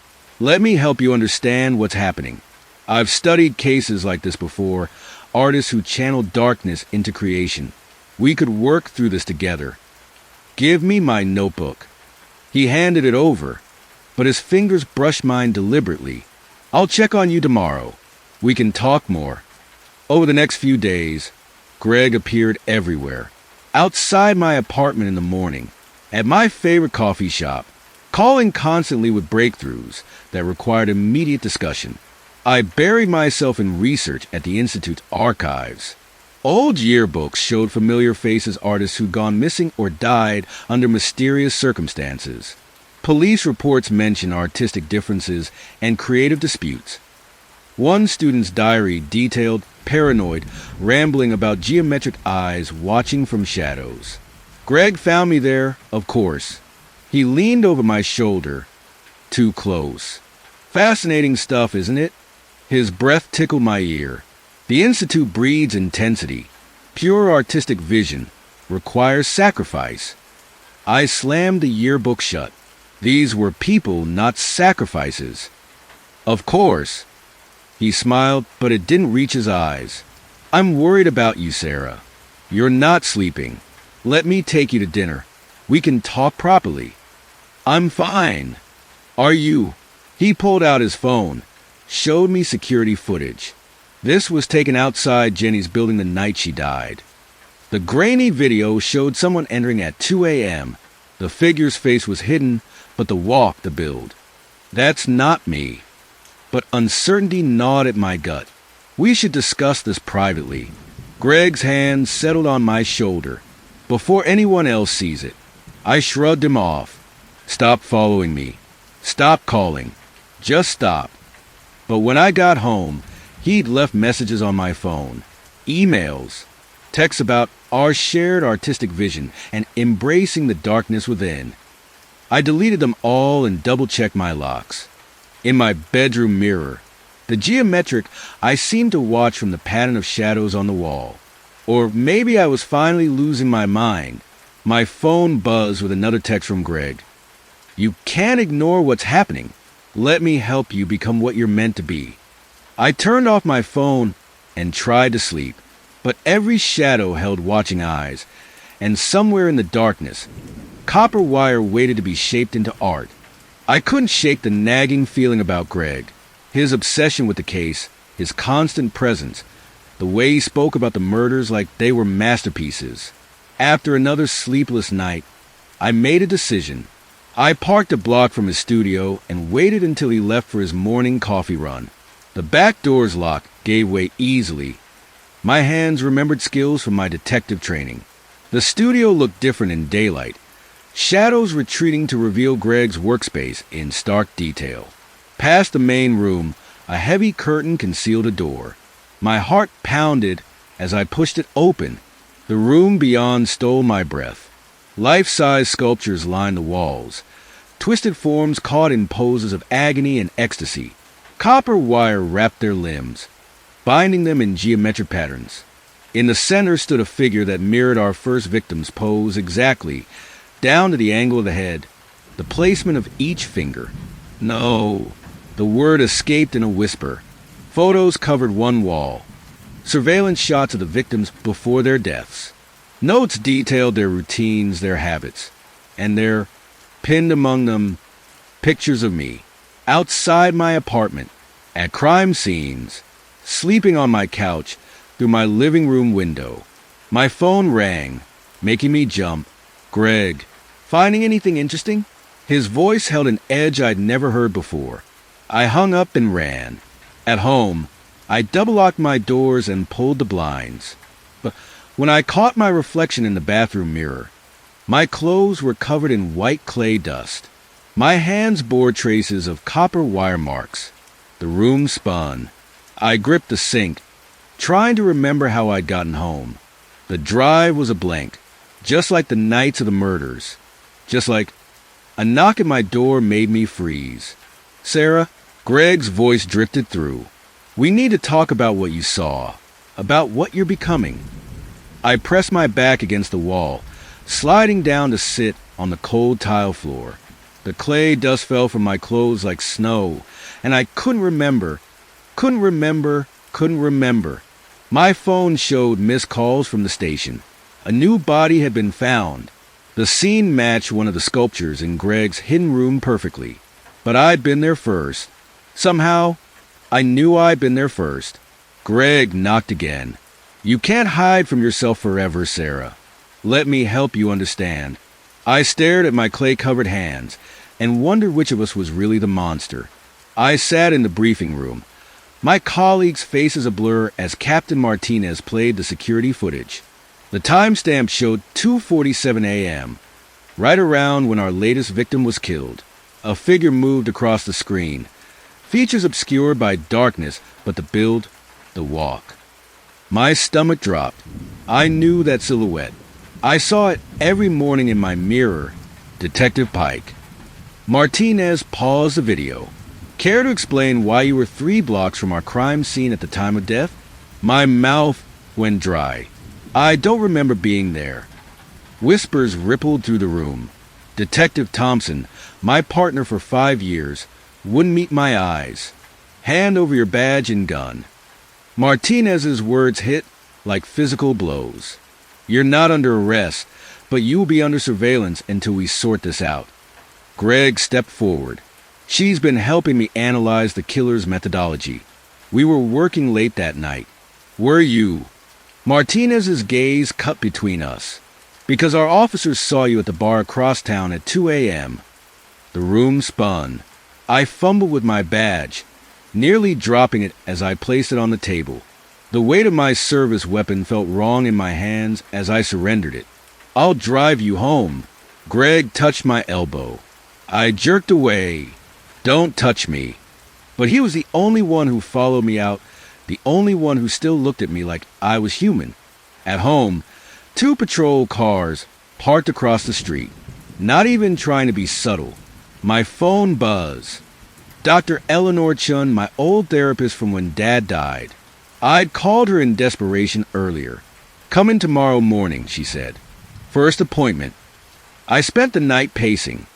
"Let me help you understand what's happening. I've studied cases like this before, artists who channel darkness into creation. We could work through this together." "Give me my notebook." He handed it over, but his fingers brushed mine deliberately. "I'll check on you tomorrow. We can talk more." Over the next few days, Greg appeared everywhere. Outside my apartment in the morning, at my favorite coffee shop, calling constantly with breakthroughs that required immediate discussion. I buried myself in research at the Institute's archives. Old yearbooks showed familiar faces, artists who'd gone missing or died under mysterious circumstances. Police reports mention artistic differences and creative disputes. One student's diary detailed paranoid rambling about geometric eyes watching from shadows. Greg found me there, of course. He leaned over my shoulder, too close. "Fascinating stuff, isn't it?" His breath tickled my ear. "The Institute breeds intensity. Pure artistic vision requires sacrifice." I slammed the yearbook shut. These were people, not sacrifices. "Of course." He smiled, but it didn't reach his eyes. "I'm worried about you, Sarah. You're not sleeping. Let me take you to dinner. We can talk properly." "I'm fine." "Are you?" He pulled out his phone, showed me security footage. This was taken outside Jenny's building the night she died. The grainy video showed someone entering at 2 a.m. The figure's face was hidden, but the walk, the build. That's not me. But uncertainty gnawed at my gut. "We should discuss this privately." Greg's hand settled on my shoulder, before anyone else sees it. I shrugged him off. "Stop following me. Stop calling. Just stop." But when I got home, he'd left messages on my phone, emails, texts about our shared artistic vision and embracing the darkness within. I deleted them all and double-checked my locks. In my bedroom mirror, the geometric I seemed to watch from the pattern of shadows on the wall. Or maybe I was finally losing my mind. My phone buzzed with another text from Greg. "You can't ignore what's happening. Let me help you become what you're meant to be." I turned off my phone and tried to sleep, but every shadow held watching eyes, and somewhere in the darkness, copper wire waited to be shaped into art. I couldn't shake the nagging feeling about Greg, his obsession with the case, his constant presence, The way he spoke about the murders like they were masterpieces. After another sleepless night, I made a decision. I parked a block from his studio and waited until he left for his morning coffee run. The back door's lock gave way easily. My hands remembered skills from my detective training. The studio looked different in daylight, shadows retreating to reveal Greg's workspace in stark detail. Past the main room, a heavy curtain concealed a door. My heart pounded as I pushed it open. The room beyond stole my breath. Life-size sculptures lined the walls, twisted forms caught in poses of agony and ecstasy. Copper wire wrapped their limbs, binding them in geometric patterns. In the center stood a figure that mirrored our first victim's pose exactly, down to the angle of the head, the placement of each finger. No, the word escaped in a whisper. Photos covered one wall, surveillance shots of the victims before their deaths. Notes detailed their routines, their habits, and there, pinned among them, pictures of me, outside my apartment, at crime scenes, sleeping on my couch, through my living room window. My phone rang, making me jump. Greg, finding anything interesting? His voice held an edge I'd never heard before. I hung up and ran. At home, I double-locked my doors and pulled the blinds. But when I caught my reflection in the bathroom mirror, my clothes were covered in white clay dust. My hands bore traces of copper wire marks. The room spun. I gripped the sink, trying to remember how I'd gotten home. The drive was a blank, just like the nights of the murders. Just like a knock at my door made me freeze. Sarah, Greg's voice drifted through. We need to talk about what you saw, about what you're becoming. I pressed my back against the wall, sliding down to sit on the cold tile floor. The clay dust fell from my clothes like snow, and I couldn't remember. My phone showed missed calls from the station. A new body had been found. The scene matched one of the sculptures in Greg's hidden room perfectly. But I'd been there first. Somehow, I knew I'd been there first. Greg knocked again. You can't hide from yourself forever, Sarah. Let me help you understand. I stared at my clay-covered hands and wondered which of us was really the monster. I sat in the briefing room, my colleagues' faces a blur as Captain Martinez played the security footage. The timestamp showed 2:47 a.m., right around when our latest victim was killed. A figure moved across the screen, features obscured by darkness, but the build, the walk. My stomach dropped. I knew that silhouette. I saw it every morning in my mirror. Detective Pike. Martinez paused the video. Care to explain why you were 3 blocks from our crime scene at the time of death? My mouth went dry. I don't remember being there. Whispers rippled through the room. Detective Thompson, my partner for 5 years, wouldn't meet my eyes. Hand over your badge and gun. Martinez's words hit like physical blows. You're not under arrest, but you will be under surveillance until we sort this out. Greg stepped forward. She's been helping me analyze the killer's methodology. We were working late that night. Were you? Martinez's gaze cut between us. Because our officers saw you at the bar across town at 2 a.m. The room spun. I fumbled with my badge, nearly dropping it as I placed it on the table. The weight of my service weapon felt wrong in my hands as I surrendered it. I'll drive you home. Greg touched my elbow. I jerked away. Don't touch me. But he was the only one who followed me out, the only one who still looked at me like I was human. At home, 2 patrol cars parked across the street, not even trying to be subtle. My phone buzzed. Dr. Eleanor Chun, my old therapist from when Dad died. I'd called her in desperation earlier. Come in tomorrow morning, she said. First appointment. I spent the night pacing,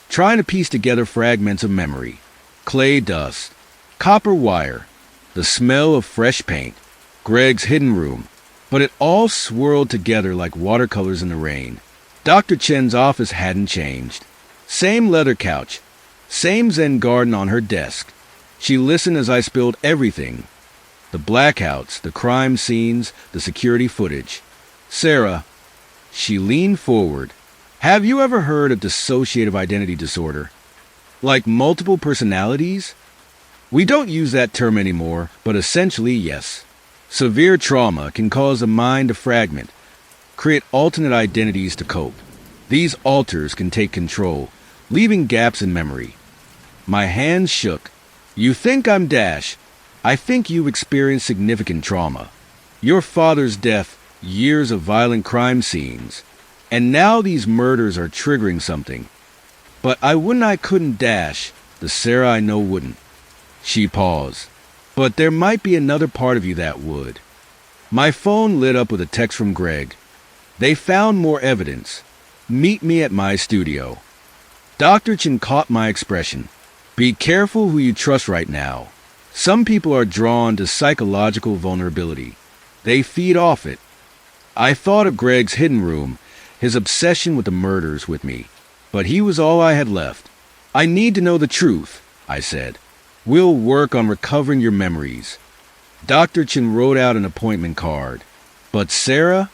trying to piece together fragments of memory. Clay dust, copper wire, the smell of fresh paint, Greg's hidden room. But it all swirled together like watercolors in the rain. Dr. Chen's office hadn't changed. Same leather couch, same Zen garden on her desk. She listened as I spilled everything. The blackouts, the crime scenes, the security footage. Sarah, she leaned forward. Have you ever heard of dissociative identity disorder? Like multiple personalities? We don't use that term anymore, but essentially, yes. Severe trauma can cause the mind to fragment, create alternate identities to cope. These alters can take control, leaving gaps in memory. My hands shook. You think I'm Dash. I think you've experienced significant trauma. Your father's death, years of violent crime scenes, and now these murders are triggering something. But I couldn't Dash. The Sarah I know wouldn't. She paused. But there might be another part of you that would. My phone lit up with a text from Greg. They found more evidence. Meet me at my studio. Dr. Chin caught my expression. Be careful who you trust right now. Some people are drawn to psychological vulnerability. They feed off it. I thought of Greg's hidden room, his obsession with the murders with me. But he was all I had left. I need to know the truth, I said. We'll work on recovering your memories. Dr. Chin wrote out an appointment card. But Sarah,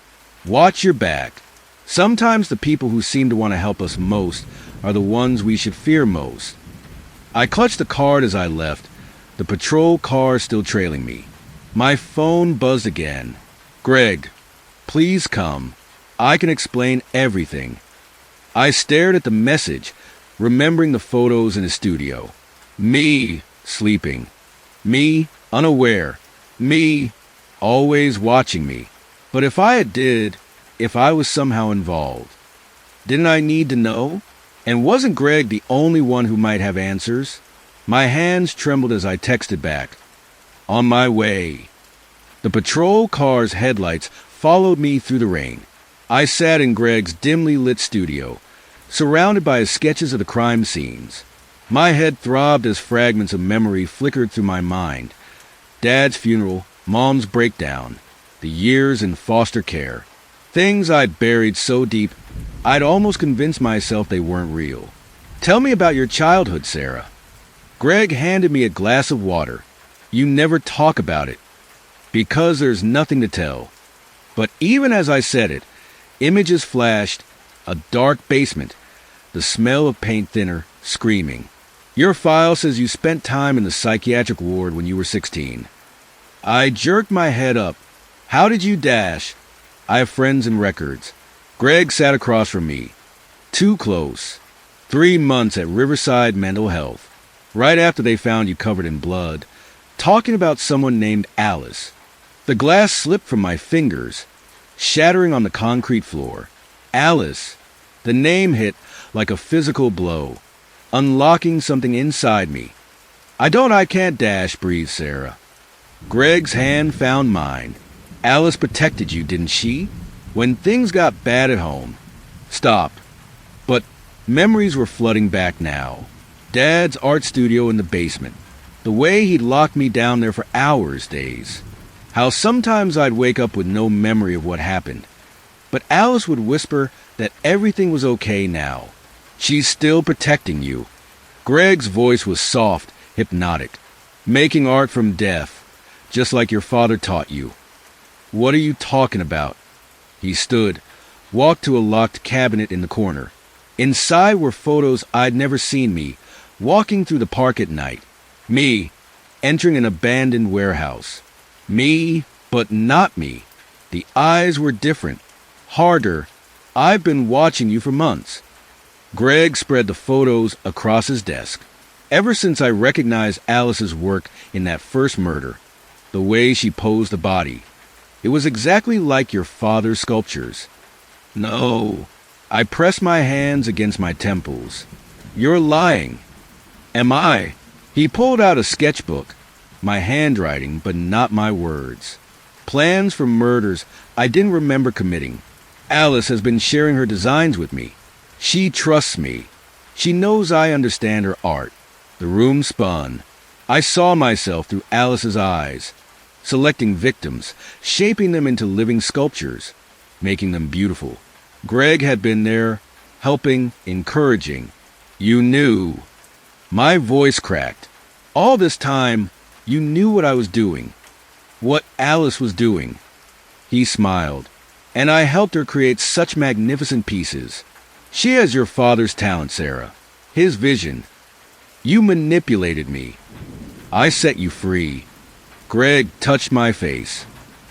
watch your back. Sometimes the people who seem to want to help us most are the ones we should fear most. I clutched the card as I left, the patrol car still trailing me. My phone buzzed again. Greg, please come. I can explain everything. I stared at the message, remembering the photos in his studio. Me, sleeping. Me, unaware. Me, always watching me. But if I was somehow involved, didn't I need to know? And wasn't Greg the only one who might have answers? My hands trembled as I texted back. On my way. The patrol car's headlights followed me through the rain. I sat in Greg's dimly lit studio, surrounded by his sketches of the crime scenes. My head throbbed as fragments of memory flickered through my mind. Dad's funeral, Mom's breakdown, the years in foster care. Things I'd buried so deep, I'd almost convinced myself they weren't real. Tell me about your childhood, Sarah. Greg handed me a glass of water. You never talk about it, because there's nothing to tell. But even as I said it, images flashed, a dark basement, the smell of paint thinner, screaming. Your file says you spent time in the psychiatric ward when you were 16. I jerked my head up. How did you Dash? I have friends and records. Greg sat across from me. Too close. 3 months at Riverside Mental Health. Right after they found you covered in blood. Talking about someone named Alice. The glass slipped from my fingers, shattering on the concrete floor. Alice. The name hit like a physical blow, unlocking something inside me. I can't Dash, breathed Sarah. Greg's hand found mine. Alice protected you, didn't she? When things got bad at home. Stop. But memories were flooding back now. Dad's art studio in the basement. The way he'd locked me down there for hours, days. How sometimes I'd wake up with no memory of what happened. But Alice would whisper that everything was okay now. She's still protecting you. Greg's voice was soft, hypnotic. Making art from death, just like your father taught you. What are you talking about? He stood, walked to a locked cabinet in the corner. Inside were photos I'd never seen me, walking through the park at night. Me, entering an abandoned warehouse. Me, but not me. The eyes were different, harder. I've been watching you for months. Greg spread the photos across his desk. Ever since I recognized Alice's work in that first murder, the way she posed the body, it was exactly like your father's sculptures. No. I pressed my hands against my temples. You're lying. Am I? He pulled out a sketchbook, my handwriting, but not my words. Plans for murders I didn't remember committing. Alice has been sharing her designs with me. She trusts me. She knows I understand her art. The room spun. I saw myself through Alice's eyes, selecting victims, shaping them into living sculptures, making them beautiful. Greg had been there, helping, encouraging. You knew. My voice cracked. All this time, you knew what I was doing. what Alice was doing. He smiled, and I helped her create such magnificent pieces. She has your father's talent, Sarah. His vision. You manipulated me. I set you free. Greg touched my face.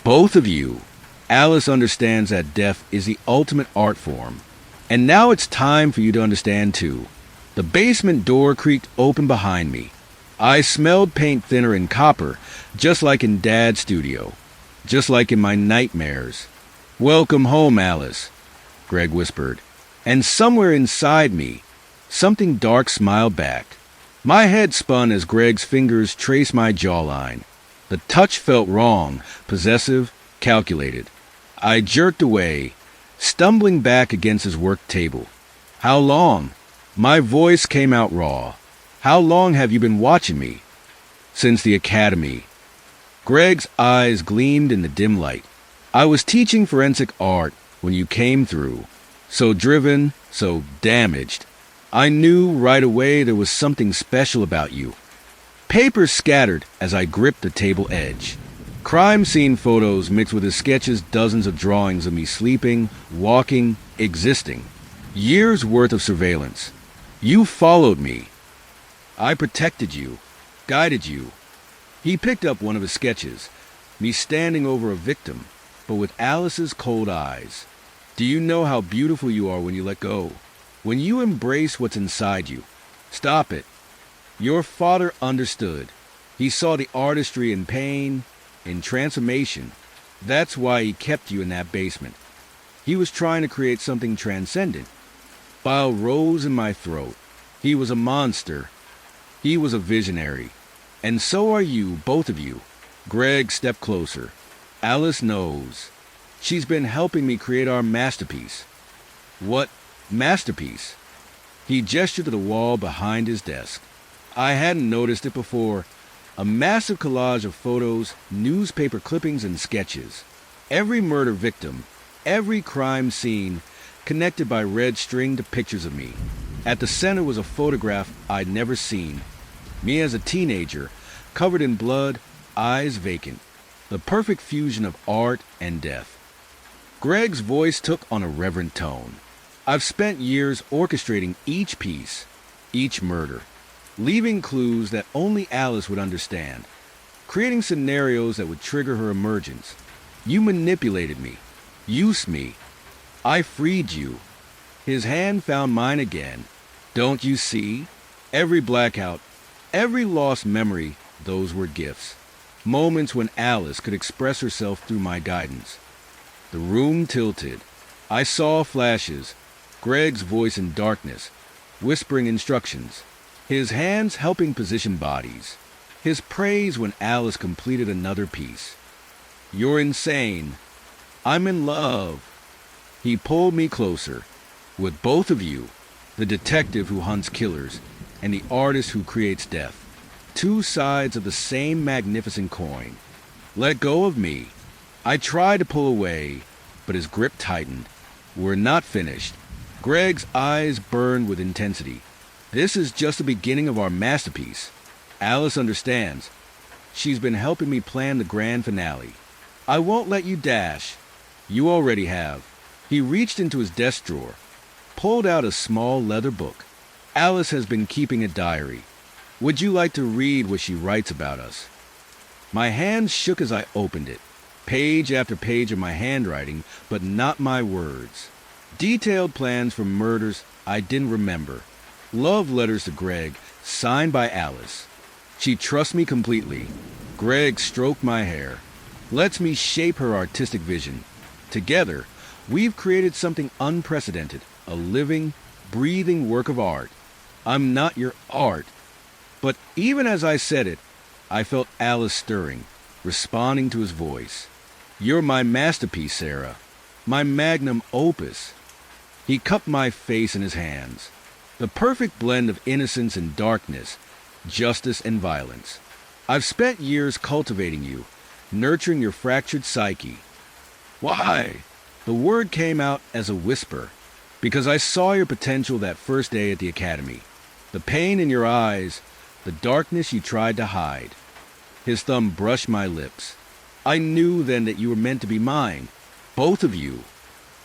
Both of you. Alice understands that death is the ultimate art form. And now it's time for you to understand too. The basement door creaked open behind me. I smelled paint thinner and copper, just like in Dad's studio. Just like in my nightmares. "Welcome home, Alice," Greg whispered. And somewhere inside me, something dark smiled back. My head spun as Greg's fingers traced my jawline. The touch felt wrong, possessive, calculated. I jerked away, stumbling back against his work table. "How long?" My voice came out raw. "How long have you been watching me?" "Since the academy." Greg's eyes gleamed in the dim light. "I was teaching forensic art when you came through. So driven, so damaged. I knew right away there was something special about you." Papers scattered as I gripped the table edge. Crime scene photos mixed with his sketches, dozens of drawings of me sleeping, walking, existing. Years worth of surveillance. You followed me. I protected you, guided you. He picked up one of his sketches, me standing over a victim, but with Alice's cold eyes. "Do you know how beautiful you are when you let go? When you embrace what's inside you? Stop it." Your father understood. He saw the artistry in pain, in transformation. That's why he kept you in that basement. He was trying to create something transcendent. Bile rose in my throat. He was a monster. He was a visionary. And so are you, both of you. Greg stepped closer. "Alice knows. She's been helping me create our masterpiece." "What masterpiece?" He gestured to the wall behind his desk. I hadn't noticed it before. A massive collage of photos, newspaper clippings, and sketches. Every murder victim, every crime scene, connected by red string to pictures of me. At the center was a photograph I'd never seen. Me as a teenager, covered in blood, eyes vacant. The perfect fusion of art and death. Greg's voice took on a reverent tone. "I've spent years orchestrating each piece, each murder, leaving clues that only Alice would understand, creating scenarios that would trigger her emergence. You manipulated me, used me. I freed you." His hand found mine again. "Don't you see? Every blackout, every lost memory, those were gifts. Moments when Alice could express herself through my guidance." The room tilted. I saw flashes, Greg's voice in darkness, whispering instructions. His hands helping position bodies. His praise when Alice completed another piece. "You're insane. I'm in love." He pulled me closer. "With both of you, the detective who hunts killers and the artist who creates death. Two sides of the same magnificent coin. Let go of me." I tried to pull away, but his grip tightened. "We're not finished." Greg's eyes burned with intensity. "This is just the beginning of our masterpiece. Alice understands. She's been helping me plan the grand finale. I won't let you dash. You already have." He reached into his desk drawer, pulled out a small leather book. "Alice has been keeping a diary. Would you like to read what she writes about us?" My hands shook as I opened it. Page after page of my handwriting, but not my words. Detailed plans for murders I didn't remember. Love letters to Greg, signed by Alice. She trusts me completely. Greg stroked my hair, lets me shape her artistic vision. Together, we've created something unprecedented, a living, breathing work of art. I'm not your art. But even as I said it, I felt Alice stirring, responding to his voice. "You're my masterpiece, Sarah. My magnum opus." He cupped my face in his hands. The perfect blend of innocence and darkness, justice and violence. "I've spent years cultivating you, nurturing your fractured psyche." "Why?" The word came out as a whisper. "Because I saw your potential that first day at the academy. The pain in your eyes, the darkness you tried to hide." His thumb brushed my lips. I knew then that you were meant to be mine. Both of you.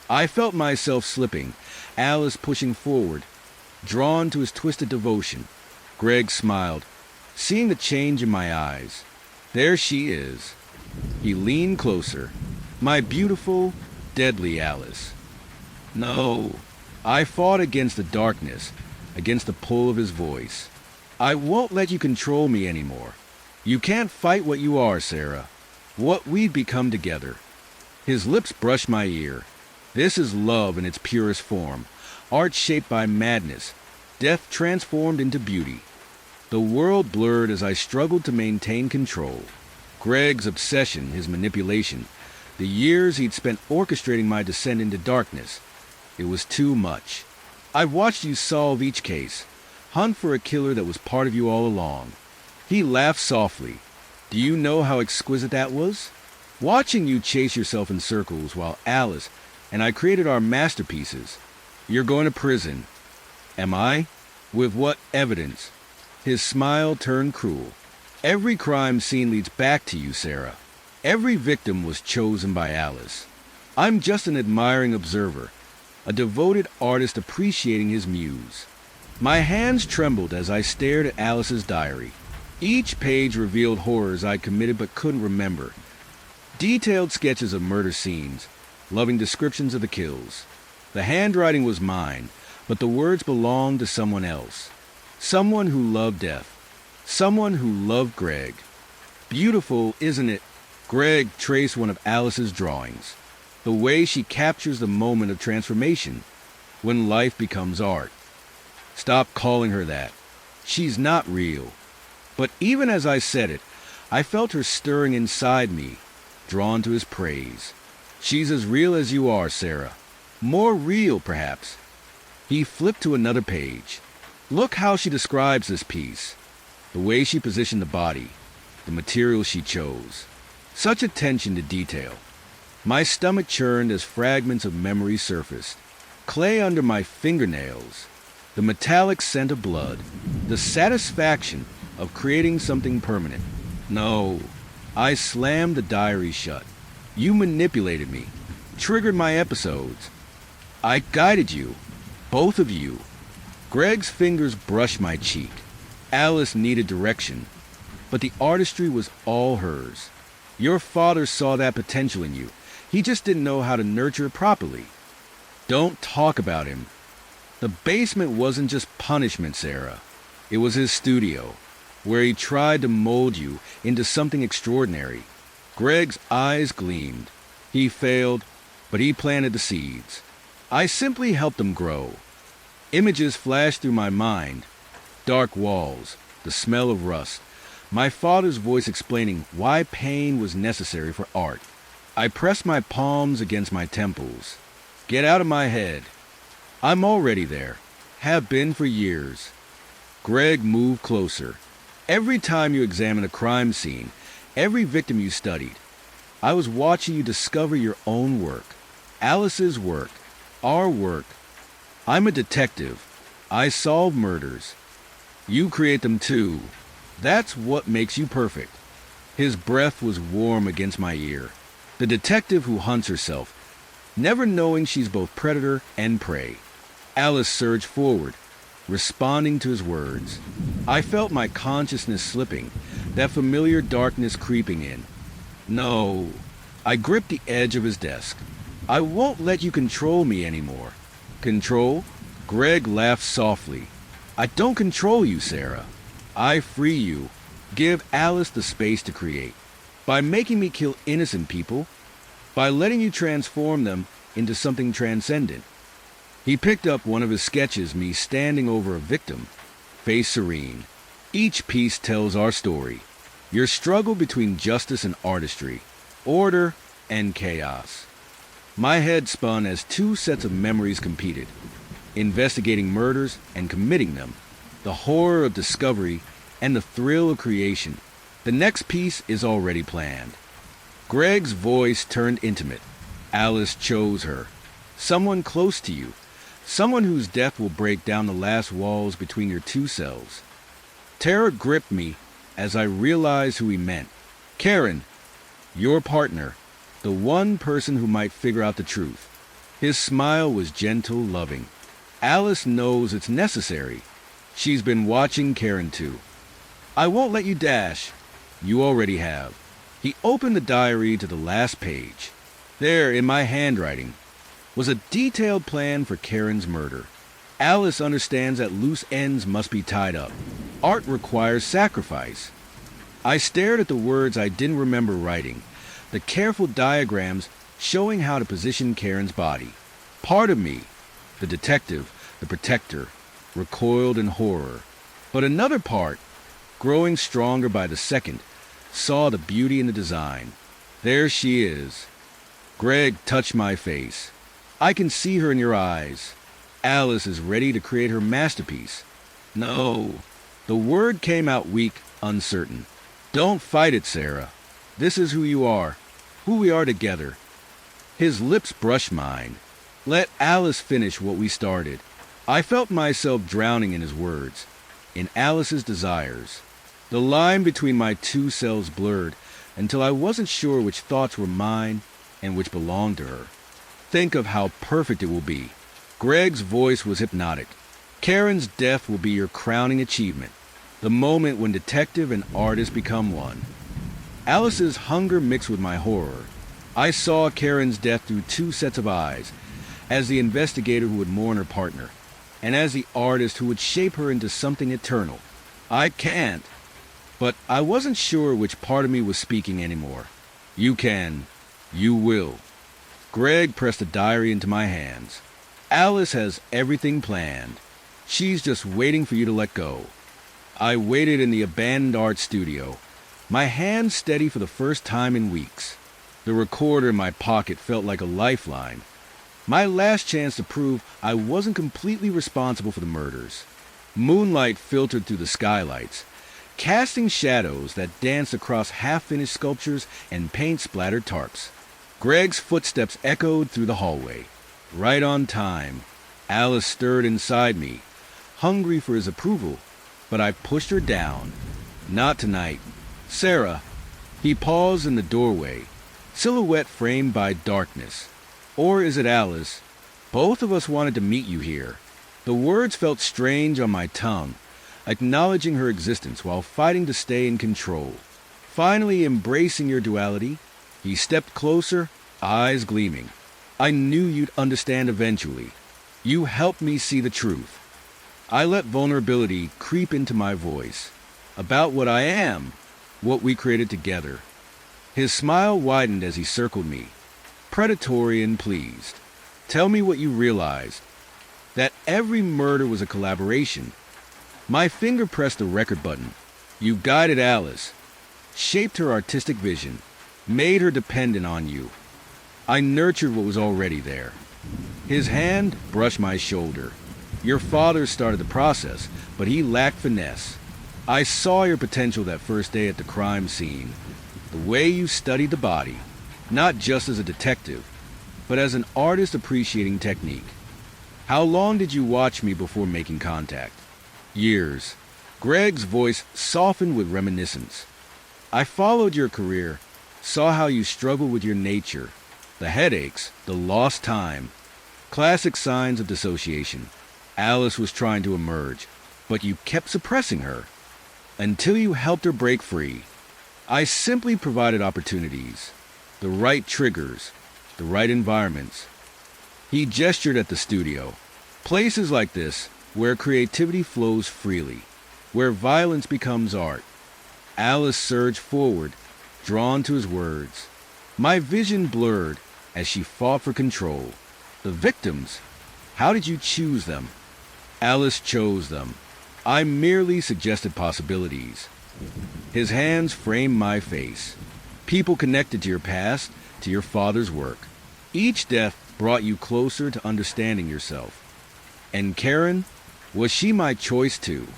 I felt myself slipping, Alice pushing forward, drawn to his twisted devotion. Greg smiled, seeing the change in my eyes. There she is. He leaned closer. My beautiful, deadly Alice. No. I fought against the darkness, against the pull of his voice. I won't let you control me anymore. You can't fight what you are, Sarah. What we've become together. His lips brushed my ear. This is love in its purest form. Art shaped by madness. Death transformed into beauty. The world blurred as I struggled to maintain control. Greg's obsession, his manipulation, the years he'd spent orchestrating my descent into darkness. It was too much. I've watched you solve each case, hunt for a killer that was part of you all along. He laughed softly. Do you know how exquisite that was? Watching you chase yourself in circles while Alice and I created our masterpieces. You're going to prison. Am I? With what evidence? His smile turned cruel. Every crime scene leads back to you, Sarah. Every victim was chosen by Alice. I'm just an admiring observer, a devoted artist appreciating his muse. My hands trembled as I stared at Alice's diary. Each page revealed horrors I'd committed but couldn't remember. Detailed sketches of murder scenes, loving descriptions of the kills. The handwriting was mine, but the words belonged to someone else. Someone who loved death. Someone who loved Greg. Beautiful, isn't it? Greg traced one of Alice's drawings. The way she captures the moment of transformation, when life becomes art. Stop calling her that. She's not real. But even as I said it, I felt her stirring inside me, drawn to his praise. She's as real as you are, Sarah. More real, perhaps. He flipped to another page. Look how she describes this piece. The way she positioned the body, the material she chose. Such attention to detail. My stomach churned as fragments of memory surfaced. Clay under my fingernails. The metallic scent of blood. The satisfaction of creating something permanent. No. I slammed the diary shut. You manipulated me. Triggered my episodes. I guided you. Both of you. Greg's fingers brushed my cheek. Alice needed direction, but the artistry was all hers. Your father saw that potential in you. He just didn't know how to nurture it properly. Don't talk about him. The basement wasn't just punishment, Sarah. It was his studio, where he tried to mold you into something extraordinary. Greg's eyes gleamed. He failed, but he planted the seeds. I simply helped them grow. Images flashed through my mind. Dark walls, the smell of rust, my father's voice explaining why pain was necessary for art. I pressed my palms against my temples. Get out of my head. I'm already there. Have been for years. Greg moved closer. Every time you examined a crime scene, every victim you studied, I was watching you discover your own work. Alice's work. Our work. I'm a detective. I solve murders. You create them too. That's what makes you perfect. His breath was warm against my ear. The detective who hunts herself, never knowing she's both predator and prey. Alice surged forward, responding to his words. I felt my consciousness slipping, that familiar darkness creeping in. No. I gripped the edge of his desk. I won't let you control me anymore. Control? Greg laughed softly. I don't control you, Sarah. I free you. Give Alice the space to create. By making me kill innocent people. By letting you transform them into something transcendent. He picked up one of his sketches, me standing over a victim, face serene. Each piece tells our story. Your struggle between justice and artistry. Order and chaos. My head spun as two sets of memories competed. Investigating murders and committing them, the horror of discovery and the thrill of creation. The next piece is already planned. Greg's voice turned intimate. Alice chose her. Someone close to you. Someone whose death will break down the last walls between your two selves. Terror gripped me as I realized who he meant. Karen. Your partner, the one person who might figure out the truth. His smile was gentle, loving. Alice knows it's necessary. She's been watching Karen too. I won't let you dash. You already have. He opened the diary to the last page. There, in my handwriting, was a detailed plan for Karen's murder. Alice understands that loose ends must be tied up. Art requires sacrifice. I stared at the words I didn't remember writing, the careful diagrams showing how to position Karen's body. Part of me, the detective, the protector, recoiled in horror. But another part, growing stronger by the second, saw the beauty in the design. There she is. Greg touched my face. I can see her in your eyes. Alice is ready to create her masterpiece. No. The word came out weak, uncertain. Don't fight it, Sarah. This is who you are, who we are together. His lips brushed mine. Let Alice finish what we started. I felt myself drowning in his words, in Alice's desires. The line between my two selves blurred until I wasn't sure which thoughts were mine and which belonged to her. Think of how perfect it will be. Greg's voice was hypnotic. Karen's death will be your crowning achievement, the moment when detective and artist become one. Alice's hunger mixed with my horror. I saw Karen's death through two sets of eyes, as the investigator who would mourn her partner, and as the artist who would shape her into something eternal. I can't. But I wasn't sure which part of me was speaking anymore. You can. You will. Greg pressed the diary into my hands. Alice has everything planned. She's just waiting for you to let go. I waited in the abandoned art studio, my hands steady for the first time in weeks. The recorder in my pocket felt like a lifeline. My last chance to prove I wasn't completely responsible for the murders. Moonlight filtered through the skylights, casting shadows that danced across half-finished sculptures and paint-splattered tarps. Greg's footsteps echoed through the hallway. Right on time. Alice stirred inside me, hungry for his approval, but I pushed her down. Not tonight. Sarah. He paused in the doorway, silhouette framed by darkness. Or is it Alice? Both of us wanted to meet you here. The words felt strange on my tongue, acknowledging her existence while fighting to stay in control. Finally embracing your duality, he stepped closer, eyes gleaming. I knew you'd understand eventually. You helped me see the truth. I let vulnerability creep into my voice, about what I am, what we created together. His smile widened as he circled me, predatory and pleased. Tell me what you realized, that every murder was a collaboration. My finger pressed the record button. You guided Alice, shaped her artistic vision, made her dependent on you. I nurtured what was already there. His hand brushed my shoulder. Your father started the process, but he lacked finesse. I saw your potential that first day at the crime scene. The way you studied the body, not just as a detective, but as an artist appreciating technique. How long did you watch me before making contact? Years. Greg's voice softened with reminiscence. I followed your career, saw how you struggled with your nature, the headaches, the lost time. Classic signs of dissociation. Alice was trying to emerge, but you kept suppressing her, until you helped her break free. I simply provided opportunities, the right triggers, the right environments. He gestured at the studio. Places like this, where creativity flows freely, where violence becomes art. Alice surged forward, drawn to his words. My vision blurred as she fought for control. The victims, how did you choose them? Alice chose them. I merely suggested possibilities. His hands framed my face. People connected to your past, to your father's work. Each death brought you closer to understanding yourself. And Karen, was she my choice too?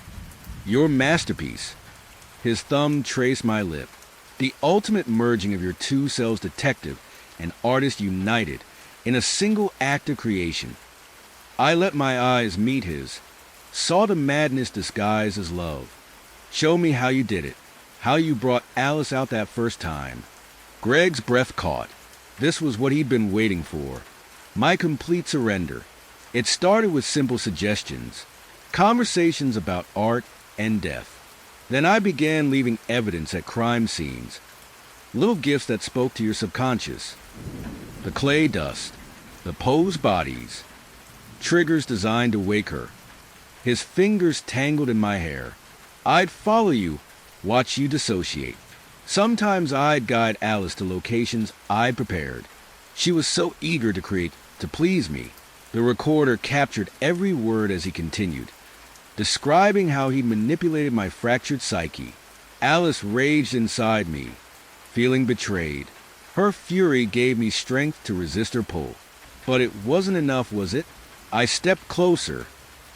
Your masterpiece. His thumb traced my lip. The ultimate merging of your two selves, detective and artist, united in a single act of creation. I let my eyes meet his, saw the madness disguised as love. Show me how you did it, how you brought Alice out that first time. Greg's breath caught. This was what he'd been waiting for. My complete surrender. It started with simple suggestions, conversations about art and death. Then I began leaving evidence at crime scenes, little gifts that spoke to your subconscious. The clay dust, the posed bodies, triggers designed to wake her. His fingers tangled in my hair. I'd follow you, watch you dissociate. Sometimes I'd guide Alice to locations I'd prepared. She was so eager to create, to please me. The recorder captured every word as he continued, describing how he manipulated my fractured psyche. Alice raged inside me, feeling betrayed. Her fury gave me strength to resist her pull. But it wasn't enough, was it? I stepped closer,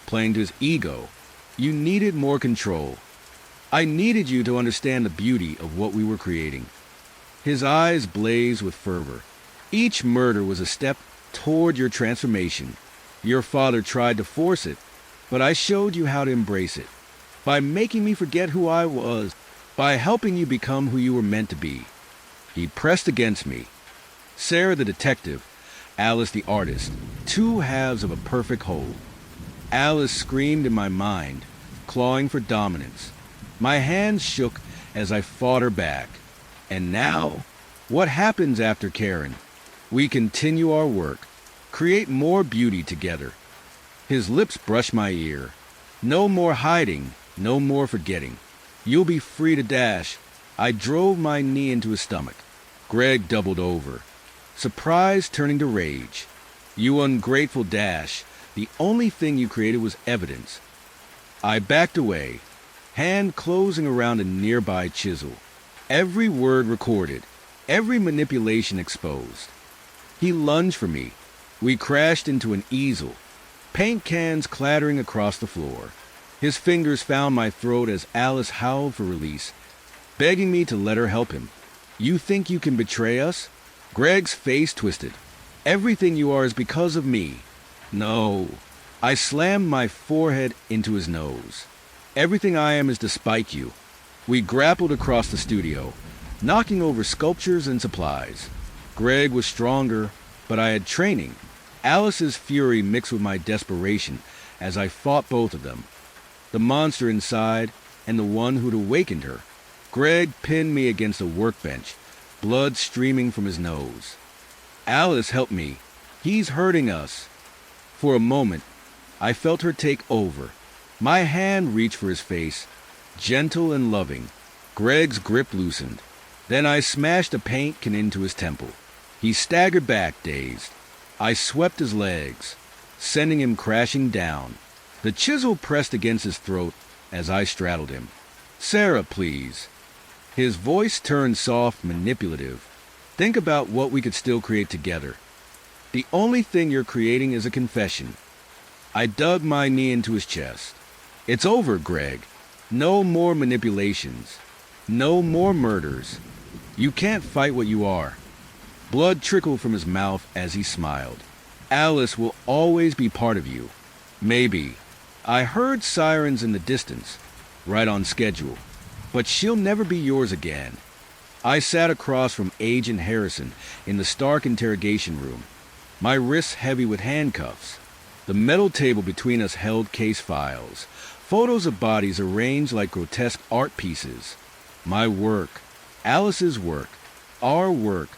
playing to his ego. You needed more control. I needed you to understand the beauty of what we were creating. His eyes blazed with fervor. Each murder was a step toward your transformation. Your father tried to force it, but I showed you how to embrace it. By making me forget who I was, by helping you become who you were meant to be. He pressed against me. Sarah the detective, Alice the artist, two halves of a perfect whole. Alice screamed in my mind, clawing for dominance. My hands shook as I fought her back. And now, what happens after Karen? We continue our work, create more beauty together. His lips brushed my ear. No more hiding, no more forgetting. You'll be free to dash. I drove my knee into his stomach. Greg doubled over, surprise turning to rage. You ungrateful dash. The only thing you created was evidence. I backed away, hand closing around a nearby chisel. Every word recorded, every manipulation exposed. He lunged for me. We crashed into an easel, paint cans clattering across the floor. His fingers found my throat as Alice howled for release, begging me to let her help him. You think you can betray us? Greg's face twisted. Everything you are is because of me. No. I slammed my forehead into his nose. Everything I am is despite you. We grappled across the studio, knocking over sculptures and supplies. Greg was stronger, but I had training. Alice's fury mixed with my desperation as I fought both of them. The monster inside and the one who'd awakened her. Greg pinned me against a workbench, blood streaming from his nose. Alice, help me. He's hurting us. For a moment, I felt her take over. My hand reached for his face, gentle and loving. Greg's grip loosened. Then I smashed a paint can into his temple. He staggered back, dazed. I swept his legs, sending him crashing down. The chisel pressed against his throat as I straddled him. Sarah, please. His voice turned soft, manipulative. Think about what we could still create together. The only thing you're creating is a confession. I dug my knee into his chest. It's over, Greg. No more manipulations. No more murders. You can't fight what you are. Blood trickled from his mouth as he smiled. Alice will always be part of you. Maybe. I heard sirens in the distance, right on schedule. But she'll never be yours again. I sat across from Agent Harrison in the Stark interrogation room, my wrists heavy with handcuffs. The metal table between us held case files, photos of bodies arranged like grotesque art pieces. My work, Alice's work, our work.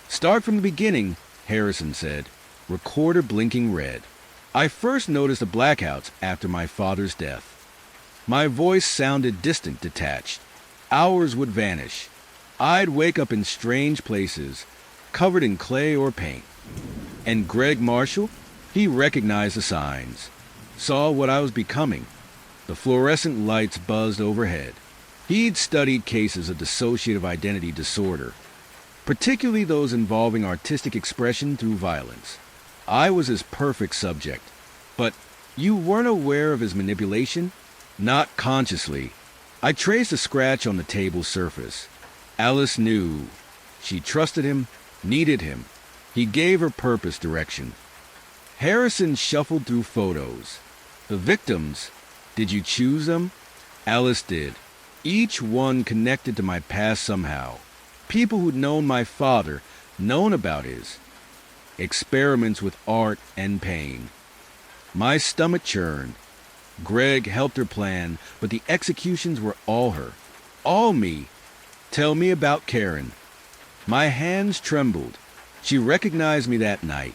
Start from the beginning, Harrison said, recorder blinking red. I first noticed the blackouts after my father's death. My voice sounded distant, detached. Hours would vanish. I'd wake up in strange places, covered in clay or paint. And Greg Marshall? He recognized the signs, saw what I was becoming. The fluorescent lights buzzed overhead. He'd studied cases of dissociative identity disorder, particularly those involving artistic expression through violence. I was his perfect subject. But you weren't aware of his manipulation? Not consciously. I traced a scratch on the table's surface. Alice knew. She trusted him, needed him. He gave her purpose, direction. Harrison shuffled through photos. The victims, did you choose them? Alice did. Each one connected to my past somehow. People who'd known my father, known about his experiments with art and pain. My stomach churned. Greg helped her plan, but the executions were all her. All me. Tell me about Karen. My hands trembled. She recognized me that night,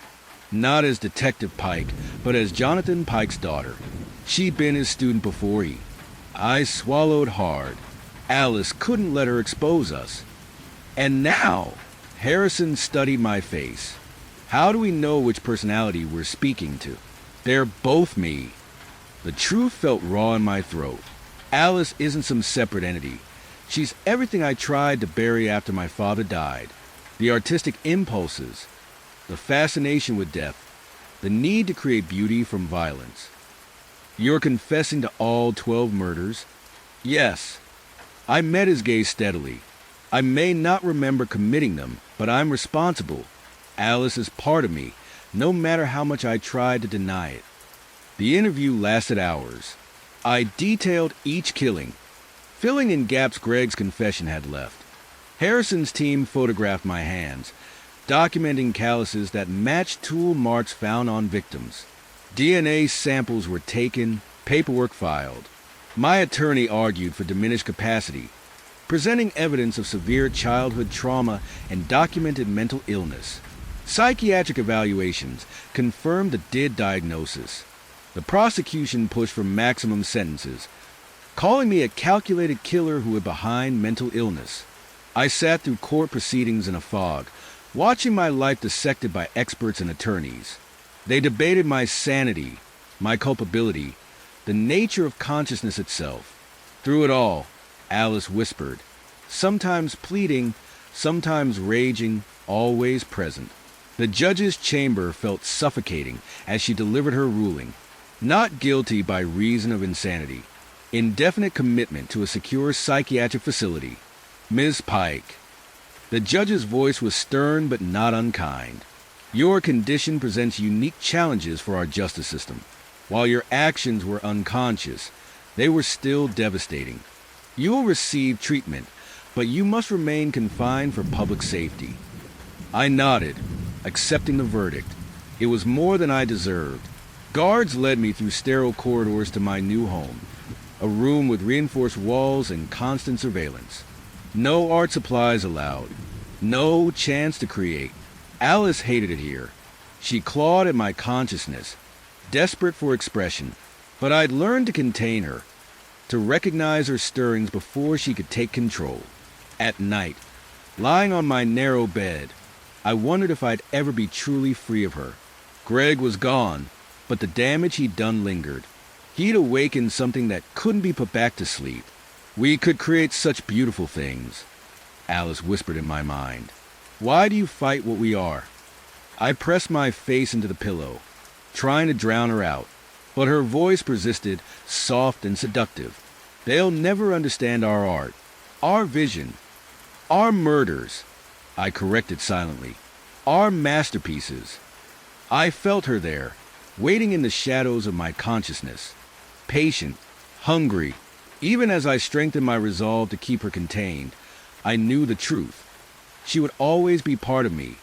not as Detective Pike, but as Jonathan Pike's daughter. She'd been his student before he. I swallowed hard. Alice couldn't let her expose us. And now, Harrison studied my face. How do we know which personality we're speaking to? They're both me. The truth felt raw in my throat. Alice isn't some separate entity. She's everything I tried to bury after my father died. The artistic impulses, the fascination with death, the need to create beauty from violence. You're confessing to all 12 murders? Yes. I met his gaze steadily. I may not remember committing them, but I'm responsible. Alice is part of me, no matter how much I tried to deny it. The interview lasted hours. I detailed each killing, filling in gaps Greg's confession had left. Harrison's team photographed my hands, documenting calluses that matched tool marks found on victims. DNA samples were taken, paperwork filed. My attorney argued for diminished capacity, presenting evidence of severe childhood trauma and documented mental illness. Psychiatric evaluations confirmed the DID diagnosis. The prosecution pushed for maximum sentences, calling me a calculated killer who hid behind mental illness. I sat through court proceedings in a fog, watching my life dissected by experts and attorneys. They debated my sanity, my culpability, the nature of consciousness itself. Through it all, Alice whispered, sometimes pleading, sometimes raging, always present. The judge's chamber felt suffocating as she delivered her ruling. Not guilty by reason of insanity. Indefinite commitment to a secure psychiatric facility. Ms. Pike. The judge's voice was stern but not unkind. Your condition presents unique challenges for our justice system. While your actions were unconscious, they were still devastating. You will receive treatment, but you must remain confined for public safety. I nodded, accepting the verdict. It was more than I deserved. Guards led me through sterile corridors to my new home, a room with reinforced walls and constant surveillance. No art supplies allowed. No chance to create. Alice hated it here. She clawed at my consciousness, desperate for expression, but I'd learned to contain her, to recognize her stirrings before she could take control. At night, lying on my narrow bed, I wondered if I'd ever be truly free of her. Greg was gone, but the damage he'd done lingered. He'd awakened something that couldn't be put back to sleep. We could create such beautiful things, Alice whispered in my mind. Why do you fight what we are? I pressed my face into the pillow, trying to drown her out, but her voice persisted, soft and seductive. They'll never understand our art, our vision, our murders, I corrected silently, our masterpieces. I felt her there, waiting in the shadows of my consciousness, patient, hungry. Even as I strengthened my resolve to keep her contained, I knew the truth. She would always be part of me,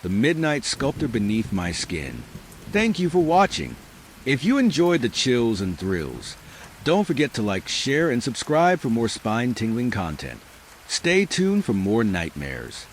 the midnight sculptor beneath my skin. Thank you for watching. If you enjoyed the chills and thrills, don't forget to like, share, and subscribe for more spine-tingling content. Stay tuned for more nightmares.